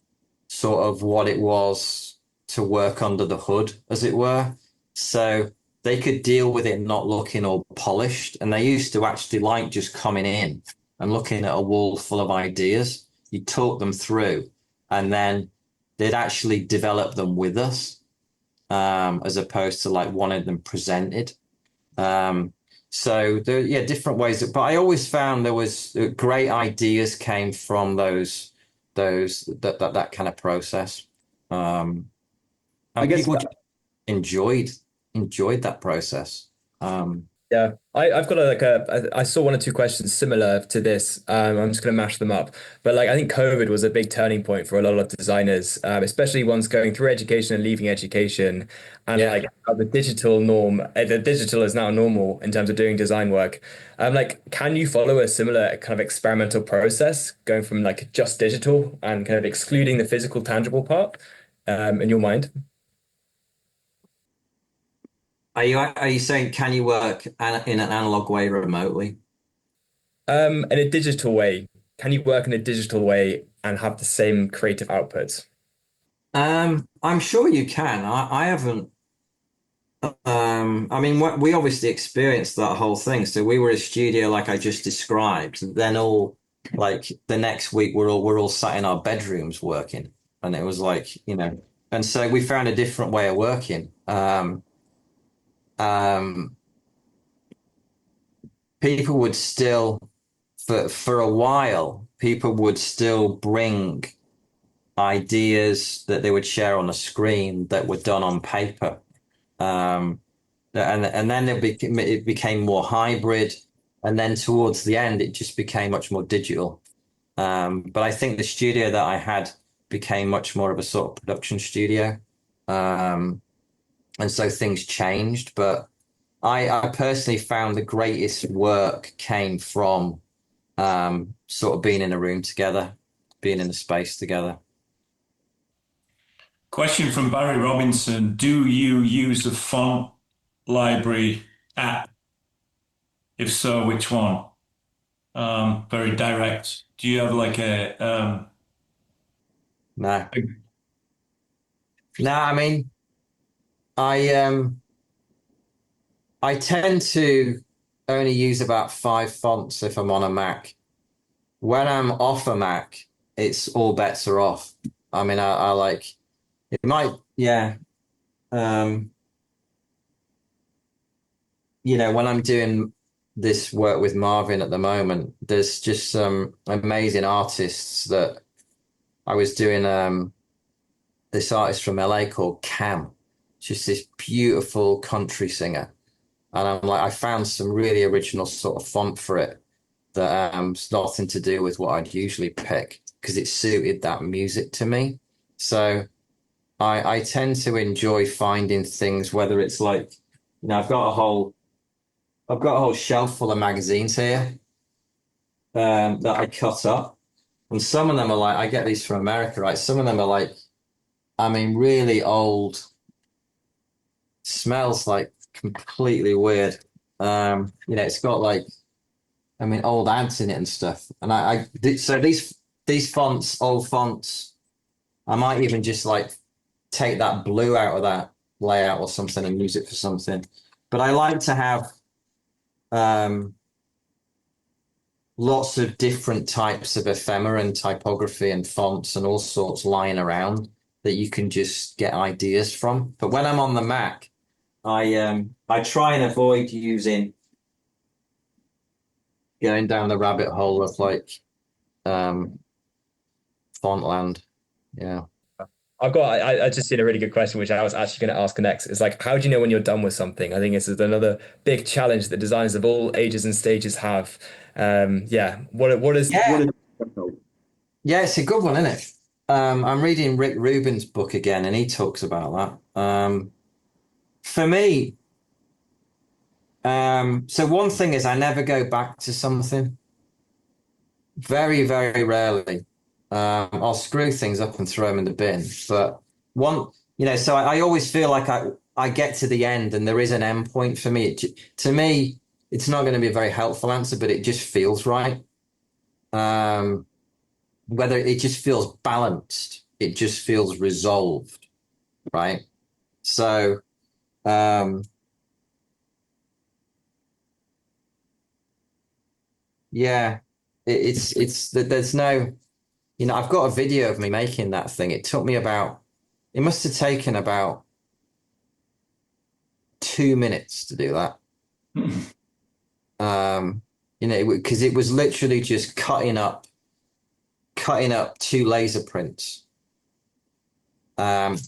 [SPEAKER 3] sort of what it was to work under the hood, as it were. So they could deal with it not looking all polished. And they used to actually like just coming in and looking at a wall full of ideas. You talk them through, and then they'd actually develop them with us, as opposed to like wanting them presented. So there, yeah, different ways. But I always found there was great ideas came from that kind of process.
[SPEAKER 2] I
[SPEAKER 3] And
[SPEAKER 2] guess.
[SPEAKER 3] people just enjoyed that process.
[SPEAKER 2] Yeah, I've got I saw one or two questions similar to this. I'm just going to mash them up. But like, I think COVID was a big turning point for a lot of designers, especially ones going through education and leaving education. And
[SPEAKER 3] Yeah.
[SPEAKER 2] like how the digital is now normal in terms of doing design work. Like, can you follow a similar kind of experimental process going from like just digital and kind of excluding the physical, tangible part, in your mind?
[SPEAKER 3] Are you saying can you work in an analog way remotely?
[SPEAKER 2] In a digital way, can you work in a digital way and have the same creative outputs?
[SPEAKER 3] I'm sure you can. I haven't. I mean, we obviously experienced that whole thing. So we were a studio like I just described. Then all like the next week we're all sat in our bedrooms working, and it was like and so we found a different way of working. Um, People would still for a while people would still bring ideas that they would share on a screen that were done on paper. Um, and then it became more hybrid, and then towards the end it just became much more digital. But I think the studio that I had became much more of a sort of production studio, and so things changed. But I personally found the greatest work came from sort of being in a room together, being in a space together.
[SPEAKER 1] Question from Barry Robinson. Do you use a font library app? If so, which one? very direct. Do you have like
[SPEAKER 3] No,
[SPEAKER 1] a
[SPEAKER 3] no. I mean, I I tend to only use about 5 fonts if I'm on a Mac. When I'm off a Mac, it's all bets are off. I mean, I like it might, yeah. Um, when I'm doing this work with Marvin at the moment, there's just some amazing artists that I was doing. This artist from LA called Cam, just this beautiful country singer, and I'm like, I found some really original sort of font for it that it's nothing to do with what I'd usually pick because it suited that music to me. So I tend to enjoy finding things, whether it's like, I've got a whole shelf full of magazines here that I cut up. And some of them are like, I get these from America, right? Some of them are like, I mean, really old, smells like completely weird. It's got like, I mean, old ads in it and stuff. And so these fonts, old fonts, I might even just like take that blue out of that layout or something and use it for something. But I like to have um, lots of different types of ephemera and typography and fonts and all sorts lying around that you can just get ideas from. But when I'm on the Mac, I try and avoid going down the rabbit hole of like um, font land. Yeah.
[SPEAKER 2] I just seen a really good question, which I was actually going to ask next. It's like, how do you know when you're done with something? I think this is another big challenge that designers of all ages and stages have. Yeah. What is
[SPEAKER 3] Yeah. Yeah, it's a good one, isn't it? I'm reading Rick Rubin's book again, and he talks about that. For me, so one thing is I never go back to something. Very, very rarely. I'll screw things up and throw them in the bin. But so I always feel like I get to the end and there is an end point for me. To me, it's not going to be a very helpful answer, but it just feels right. Whether it just feels balanced, it just feels resolved, right? So, um, yeah, it's that there's no, I've got a video of me making that thing. It must have taken about 2 minutes to do that. Because it was literally just cutting up two laser prints,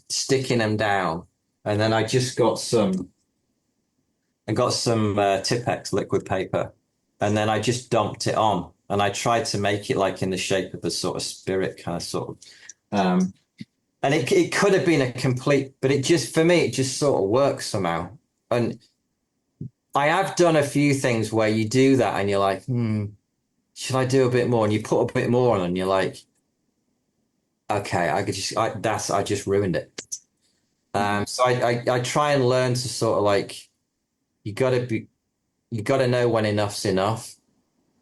[SPEAKER 3] sticking them down, and then I got some Tipex liquid paper, and then I just dumped it on, and I tried to make it like in the shape of a sort of spirit kind of sort of, and it could have been a complete, but for me, it just sort of works somehow. And I have done a few things where you do that and you're like, should I do a bit more? And you put a bit more on and you're like, okay, I just ruined it. So I try and learn to sort of like, you gotta know when enough's enough.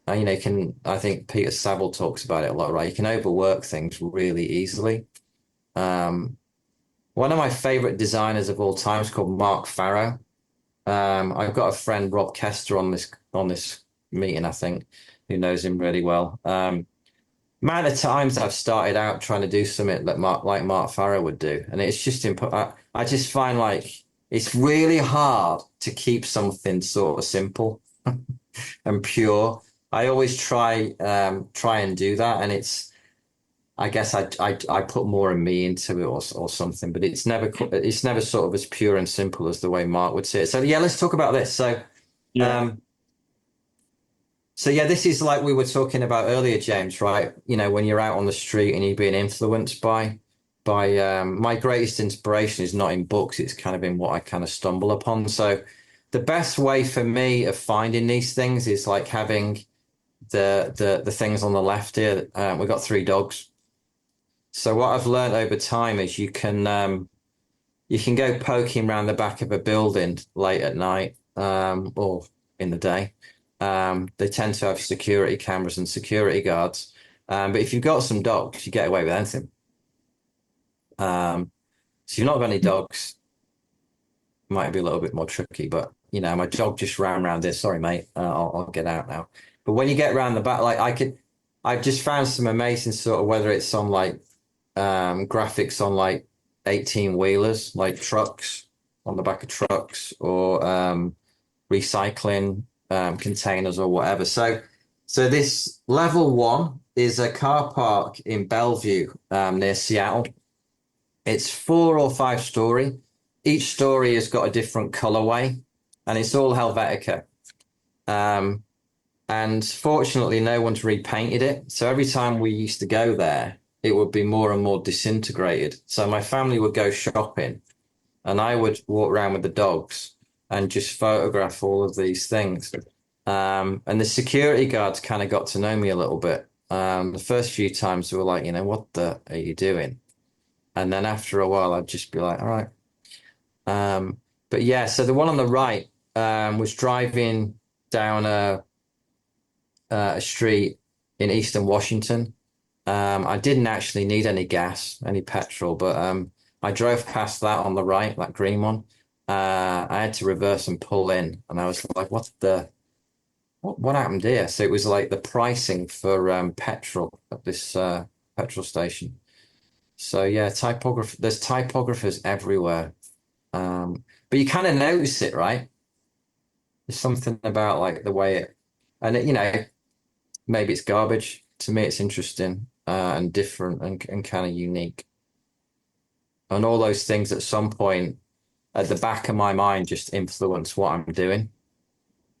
[SPEAKER 3] And, I think Peter Saville talks about it a lot, right? You can overwork things really easily. One of my favorite designers of all time is called Mark Farrow. I've got a friend, Rob Kester, on this meeting, I think, who knows him really well. Amount of times I've started out trying to do something that Mark Farrow would do, and it's just I just find like it's really hard to keep something sort of simple and pure. I always try and do that, and I guess I put more of me into it or something, but it's never sort of as pure and simple as the way Mark would say it. So yeah, let's talk about this.
[SPEAKER 1] yeah.
[SPEAKER 3] So yeah, this is like we were talking about earlier, James, right? When you're out on the street and you're being influenced by my greatest inspiration is not in books, it's kind of in what I kind of stumble upon. So the best way for me of finding these things is like having the things on the left here. We've got 3 dogs. So what I've learned over time is you can go poking around the back of a building late at night or in the day, They tend to have security cameras and security guards. But if you've got some dogs, you get away with anything. So if you've not got any dogs, it might be a little bit more tricky. But my dog just ran around there. Sorry, mate. I'll get out now. But when you get around the back, I've just found some amazing sort of, whether it's on like graphics on like 18 wheelers, like trucks on the back of trucks, or recycling containers or whatever. So this level 1 is a car park in Bellevue near Seattle. It's 4 or 5 story. Each story has got a different colorway, and it's all Helvetica. And fortunately, no one's repainted it. So every time we used to go there, it would be more and more disintegrated. So my family would go shopping, and I would walk around with the dogs and just photograph all of these things. And the security guards kind of got to know me a little bit. The first few times they were like, what the are you doing? And then after a while, I'd just be like, all right. But yeah, so the one on the right was driving down a street in Eastern Washington. I didn't actually need any gas, any petrol, but I drove past that on the right, that green one. I had to reverse and pull in, and I was like, what happened here? So it was like the pricing for petrol at this petrol station. So yeah, there's typographers everywhere. But you kind of notice it, right? There's something about like the way it, and maybe it's garbage. To me, it's interesting and different and kind of unique. And all those things at some point at the back of my mind just influence what I'm doing.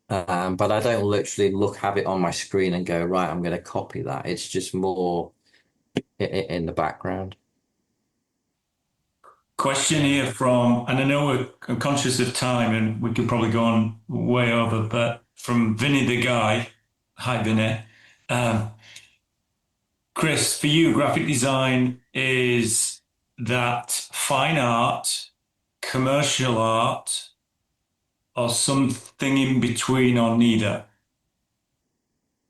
[SPEAKER 3] But I don't literally have it on my screen and go, right, I'm going to copy that. It's just more in the background.
[SPEAKER 1] Question here from, and I know I'm conscious of time and we could probably go on way over, but from Vinny the Guy. Hi, Vinny. Chris, for you, graphic design, is that fine art, commercial art, or something in between, or neither?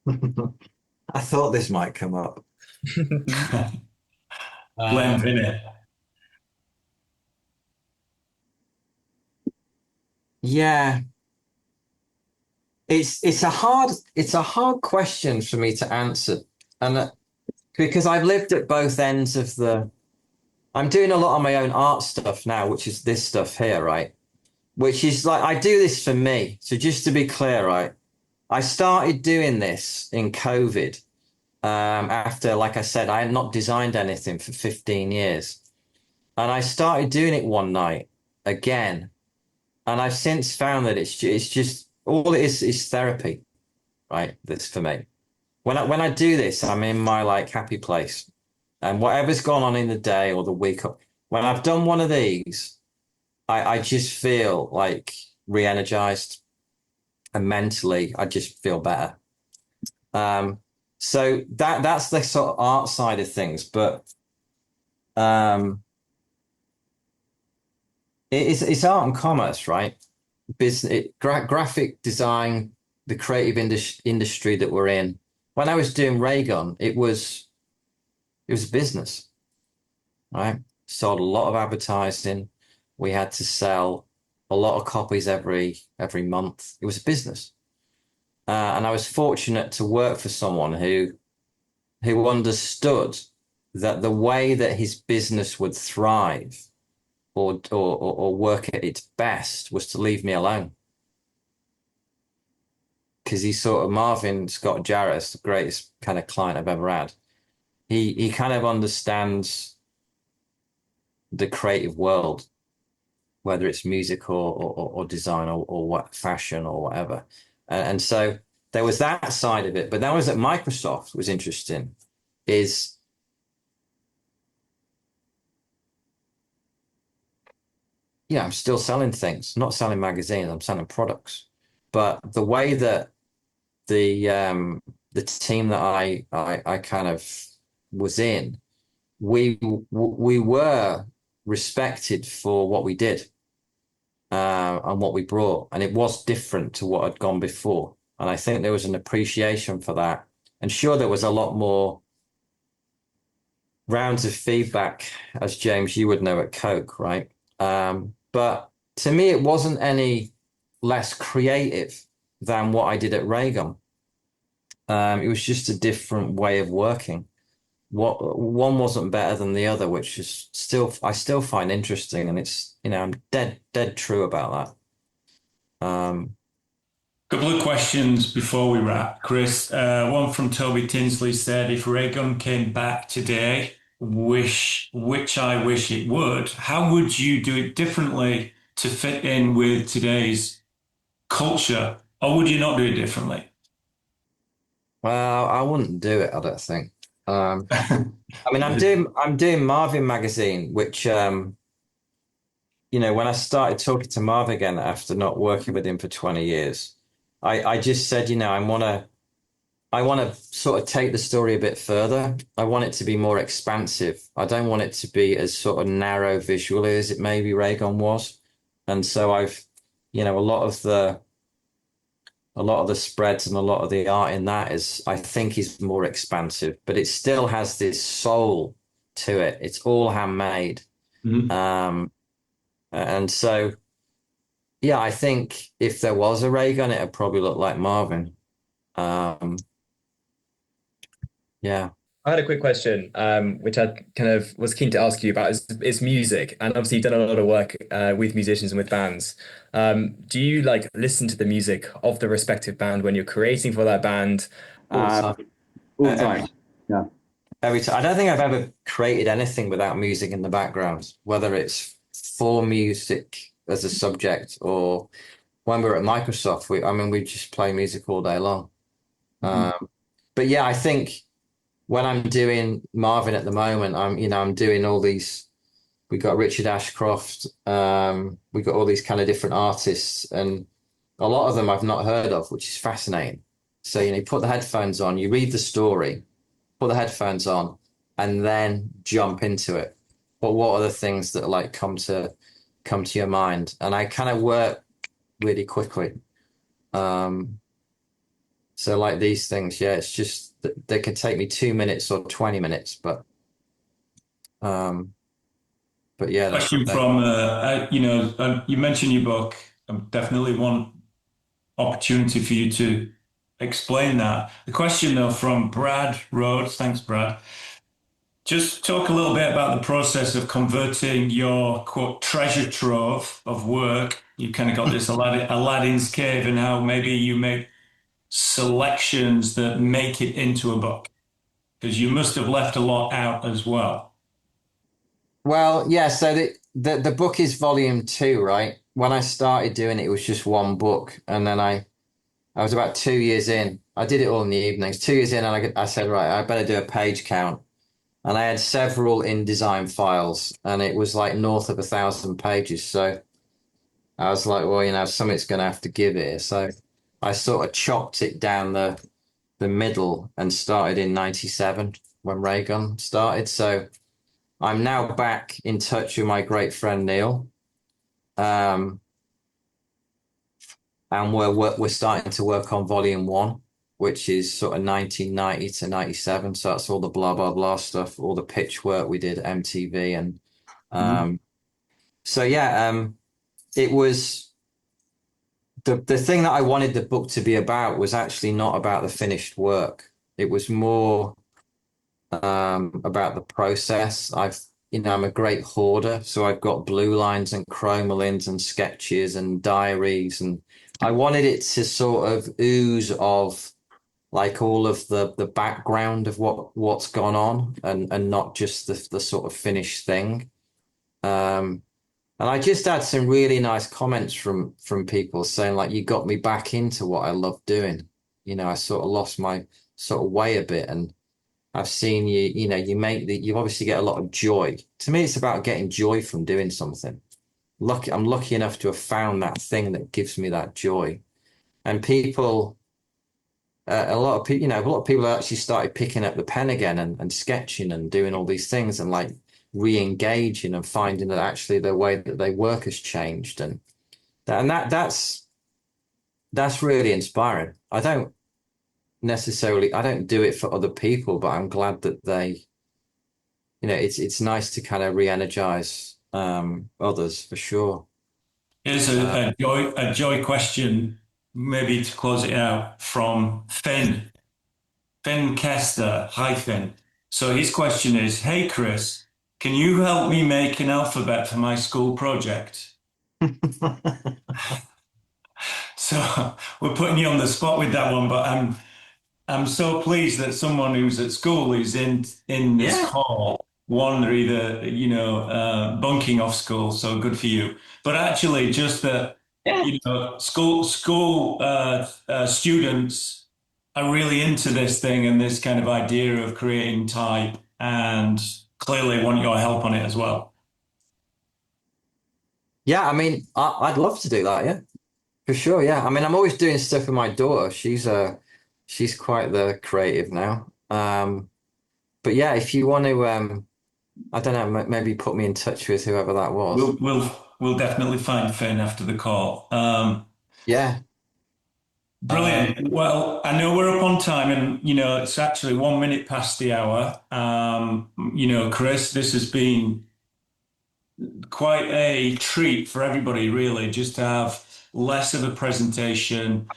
[SPEAKER 3] I thought this might come up.
[SPEAKER 1] Blame Vinny.
[SPEAKER 3] Yeah, it's a hard question for me to answer, and because I've lived at both ends of I'm doing a lot on my own art stuff now, which is this stuff here, right? Which is like, I do this for me. So just to be clear, right? I started doing this in COVID after, like I said, I had not designed anything for 15 years. And I started doing it one night again. And I've since found that it's just all it is therapy, right? That's for me. When I do this, I'm in my like happy place. And whatever's gone on in the day or the week, when I've done one of these, I just feel like re-energized, and mentally I just feel better. So that's the sort of art side of things, but it's art and commerce, right? Business, graphic design, the creative industry that we're in. When I was doing Raygun, it was a business, right? Sold a lot of advertising. We had to sell a lot of copies every month. It was a business. And I was fortunate to work for someone who understood that the way that his business would thrive or work at its best was to leave me alone. Because he's sort of Marvin Scott Jarvis, the greatest kind of client I've ever had. He kind of understands the creative world, whether it's music or design or what fashion or whatever. And so there was that side of it. But that was at Microsoft was interesting is I'm still selling things, not selling magazines, I'm selling products. But the way that the team that I kind of was in, we were respected for what we did and what we brought, and it was different to what had gone before. And I think there was an appreciation for that. And sure, there was a lot more rounds of feedback, as James, you would know at Coke, right? But to me, it wasn't any less creative than what I did at Raygun. It was just a different way of working. What one wasn't better than the other, which is I still find interesting, and it's, I'm dead true about that.
[SPEAKER 1] Couple of questions before we wrap, Chris. One from Toby Tinsley said, if Raygun came back today, which I wish it would, how would you do it differently to fit in with today's culture? Or would you not do it differently?
[SPEAKER 3] Well, I wouldn't do it, I don't think. I mean, I'm doing Marvin magazine, which when I started talking to Marv again after not working with him for 20 years, I just said, I want to sort of take the story a bit further. I want it to be more expansive. I don't want it to be as sort of narrow visually as it maybe Raygun was. And so I've, a lot of the spreads and a lot of the art in that I think is more expansive, but it still has this soul to it. It's all handmade.
[SPEAKER 1] Mm-hmm.
[SPEAKER 3] And so, yeah, I think if there was a Raygun, it would probably look like Marvin. Yeah.
[SPEAKER 2] I had a quick question, which I kind of was keen to ask you about is music. And obviously you've done a lot of work with musicians and with bands. Do you like listen to the music of the respective band when you're creating for that band?
[SPEAKER 3] All the time.
[SPEAKER 4] All the time. Yeah.
[SPEAKER 3] Every time. I don't think I've ever created anything without music in the background, whether it's for music as a subject or when we're at Microsoft, we just play music all day long. But yeah, I think when I'm doing Marvin at the moment, I'm doing all these. We got Richard Ashcroft. We got all these kind of different artists, and a lot of them I've not heard of, which is fascinating. So you put the headphones on, you read the story, put the headphones on, and then jump into it. But what are the things that like come to your mind? And I kind of work really quickly. So like these things, yeah, it's just they could take me 2 minutes or 20 minutes, but yeah.
[SPEAKER 1] Question from, you mentioned your book. I definitely want opportunity for you to explain that. The question though from Brad Rhodes, thanks Brad. Just talk a little bit about the process of converting your quote treasure trove of work. You kind of got this Aladdin's cave, and how maybe you make selections that make it into a book, because you must have left a lot out as well.
[SPEAKER 3] Well, yeah. So the book is volume 2, right? When I started doing it, it was just one book, and then I was about 2 years in. I did it all in the evenings. 2 years in, and I said, right, I better do a page count. And I had several InDesign files, and it was like north of 1,000 pages. So I was like, well, something's going to have to give here. So I sort of chopped it down the middle and started in 97 when Raygun started. So I'm now back in touch with my great friend Neil. And we're starting to work on volume 1, which is sort of 1990 to 97. So that's all the blah, blah, blah stuff, all the pitch work we did at MTV. And so, yeah, it was the thing that I wanted the book to be about was actually not about the finished work. It was more about the process. I'm a great hoarder. So I've got blue lines and chromolines and sketches and diaries. And I wanted it to sort of ooze of like all of the background of what's gone on and not just the sort of finished thing. And I just had some really nice comments from people saying like, you got me back into what I love doing. I sort of lost my sort of way a bit, and I've seen you obviously get a lot of joy. To me, it's about getting joy from doing something. I'm lucky enough to have found that thing that gives me that joy. And people, a lot of people actually started picking up the pen again and sketching and doing all these things and like re-engaging and finding that actually the way that they work has changed. And that's really inspiring. I don't necessarily, I don't do it for other people, but I'm glad that they, it's nice to kind of re-energize others for sure.
[SPEAKER 1] Here's a joy question, maybe to close it out, from Finn Kester. Hi, Finn. So his question is, hey, Chris, can you help me make an alphabet for my school project? So we're putting you on the spot with that one, but I'm so pleased that someone who's at school is in this call. One, they're either bunking off school, so good for you. But actually, just that school students are really into this thing and this kind of idea of creating type, and clearly want your help on it as well.
[SPEAKER 3] Yeah, I mean, I'd love to do that. Yeah, for sure. Yeah, I mean, I'm always doing stuff with my daughter. She's quite the creative now. But yeah, if you want to, I don't know, maybe put me in touch with whoever that was.
[SPEAKER 1] We'll definitely find Finn after the call.
[SPEAKER 3] Yeah.
[SPEAKER 1] Brilliant. Well, I know we're up on time, and it's actually 1 minute past the hour. Chris, this has been quite a treat for everybody, really, just to have less of a presentation,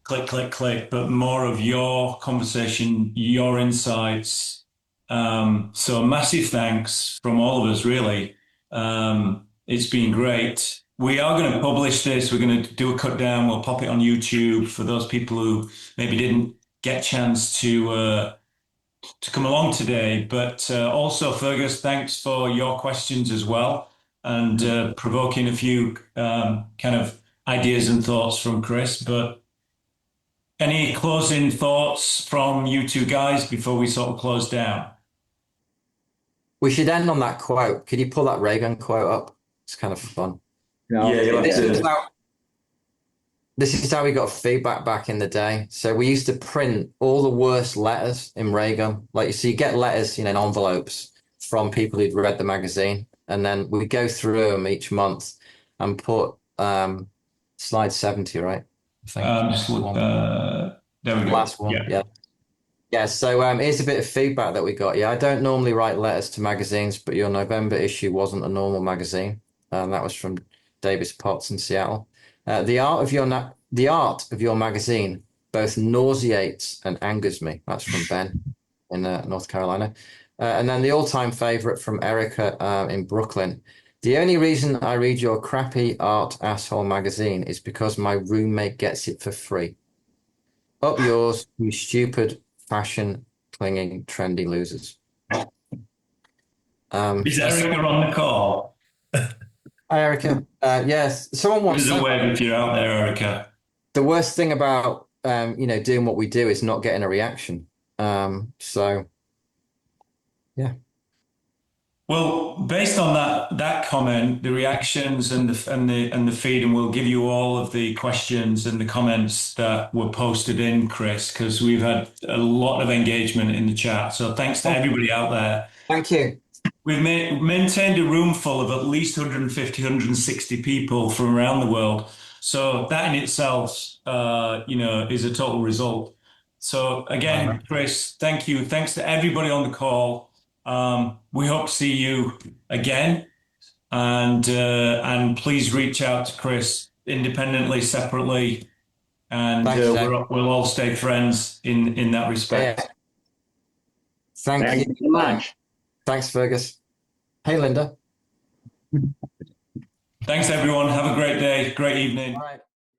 [SPEAKER 1] click, click, click, but more of your conversation, your insights. So massive thanks from all of us, really. It's been great. We are going to publish this. We're going to do a cut down. We'll pop it on YouTube for those people who maybe didn't get a chance to come along today. But also, Fergus, thanks for your questions as well, and provoking a few kind of ideas and thoughts from Chris. But any closing thoughts from you two guys before we sort of close down?
[SPEAKER 3] We should end on that quote. Could you pull that Raygun quote up? It's kind of fun.
[SPEAKER 1] Yeah,
[SPEAKER 3] This is how we got feedback back in the day. So we used to print all the worst letters in Raygun. You get letters, in envelopes from people who'd read the magazine. And then we go through them each month and put slide 70, right? I think.
[SPEAKER 1] There we go.
[SPEAKER 3] Last one. Yeah. Yeah. So here's a bit of feedback that we got. Yeah, I don't normally write letters to magazines, but your November issue wasn't a normal magazine. That was from Davis Potts in Seattle. The art of your magazine both nauseates and angers me. That's from Ben in North Carolina. And then the all-time favorite from Erica in Brooklyn. The only reason I read your crappy art asshole magazine is because my roommate gets it for free. Up yours, you stupid fashion clinging trendy losers.
[SPEAKER 1] Is Erica on the call?
[SPEAKER 3] Hi, Erica. Yes, someone wants
[SPEAKER 1] There's a wave if you're out there, Erica.
[SPEAKER 3] The worst thing about doing what we do is not getting a reaction. So yeah.
[SPEAKER 1] Well, based on that comment, the reactions and the feed, and we'll give you all of the questions and the comments that were posted in, Chris, because we've had a lot of engagement in the chat. So thanks to everybody out there.
[SPEAKER 3] Thank you.
[SPEAKER 1] We've maintained a room full of at least 150, 160 people from around the world. So that in itself, is a total result. So again, Chris, thank you. Thanks to everybody on the call. We hope to see you again, and please reach out to Chris independently, separately, and we'll all stay friends in that respect.
[SPEAKER 3] Yeah. Thank you
[SPEAKER 4] so much.
[SPEAKER 3] Thanks, Fergus. Hey, Linda.
[SPEAKER 1] Thanks, everyone. Have a great day, great evening.
[SPEAKER 3] All right.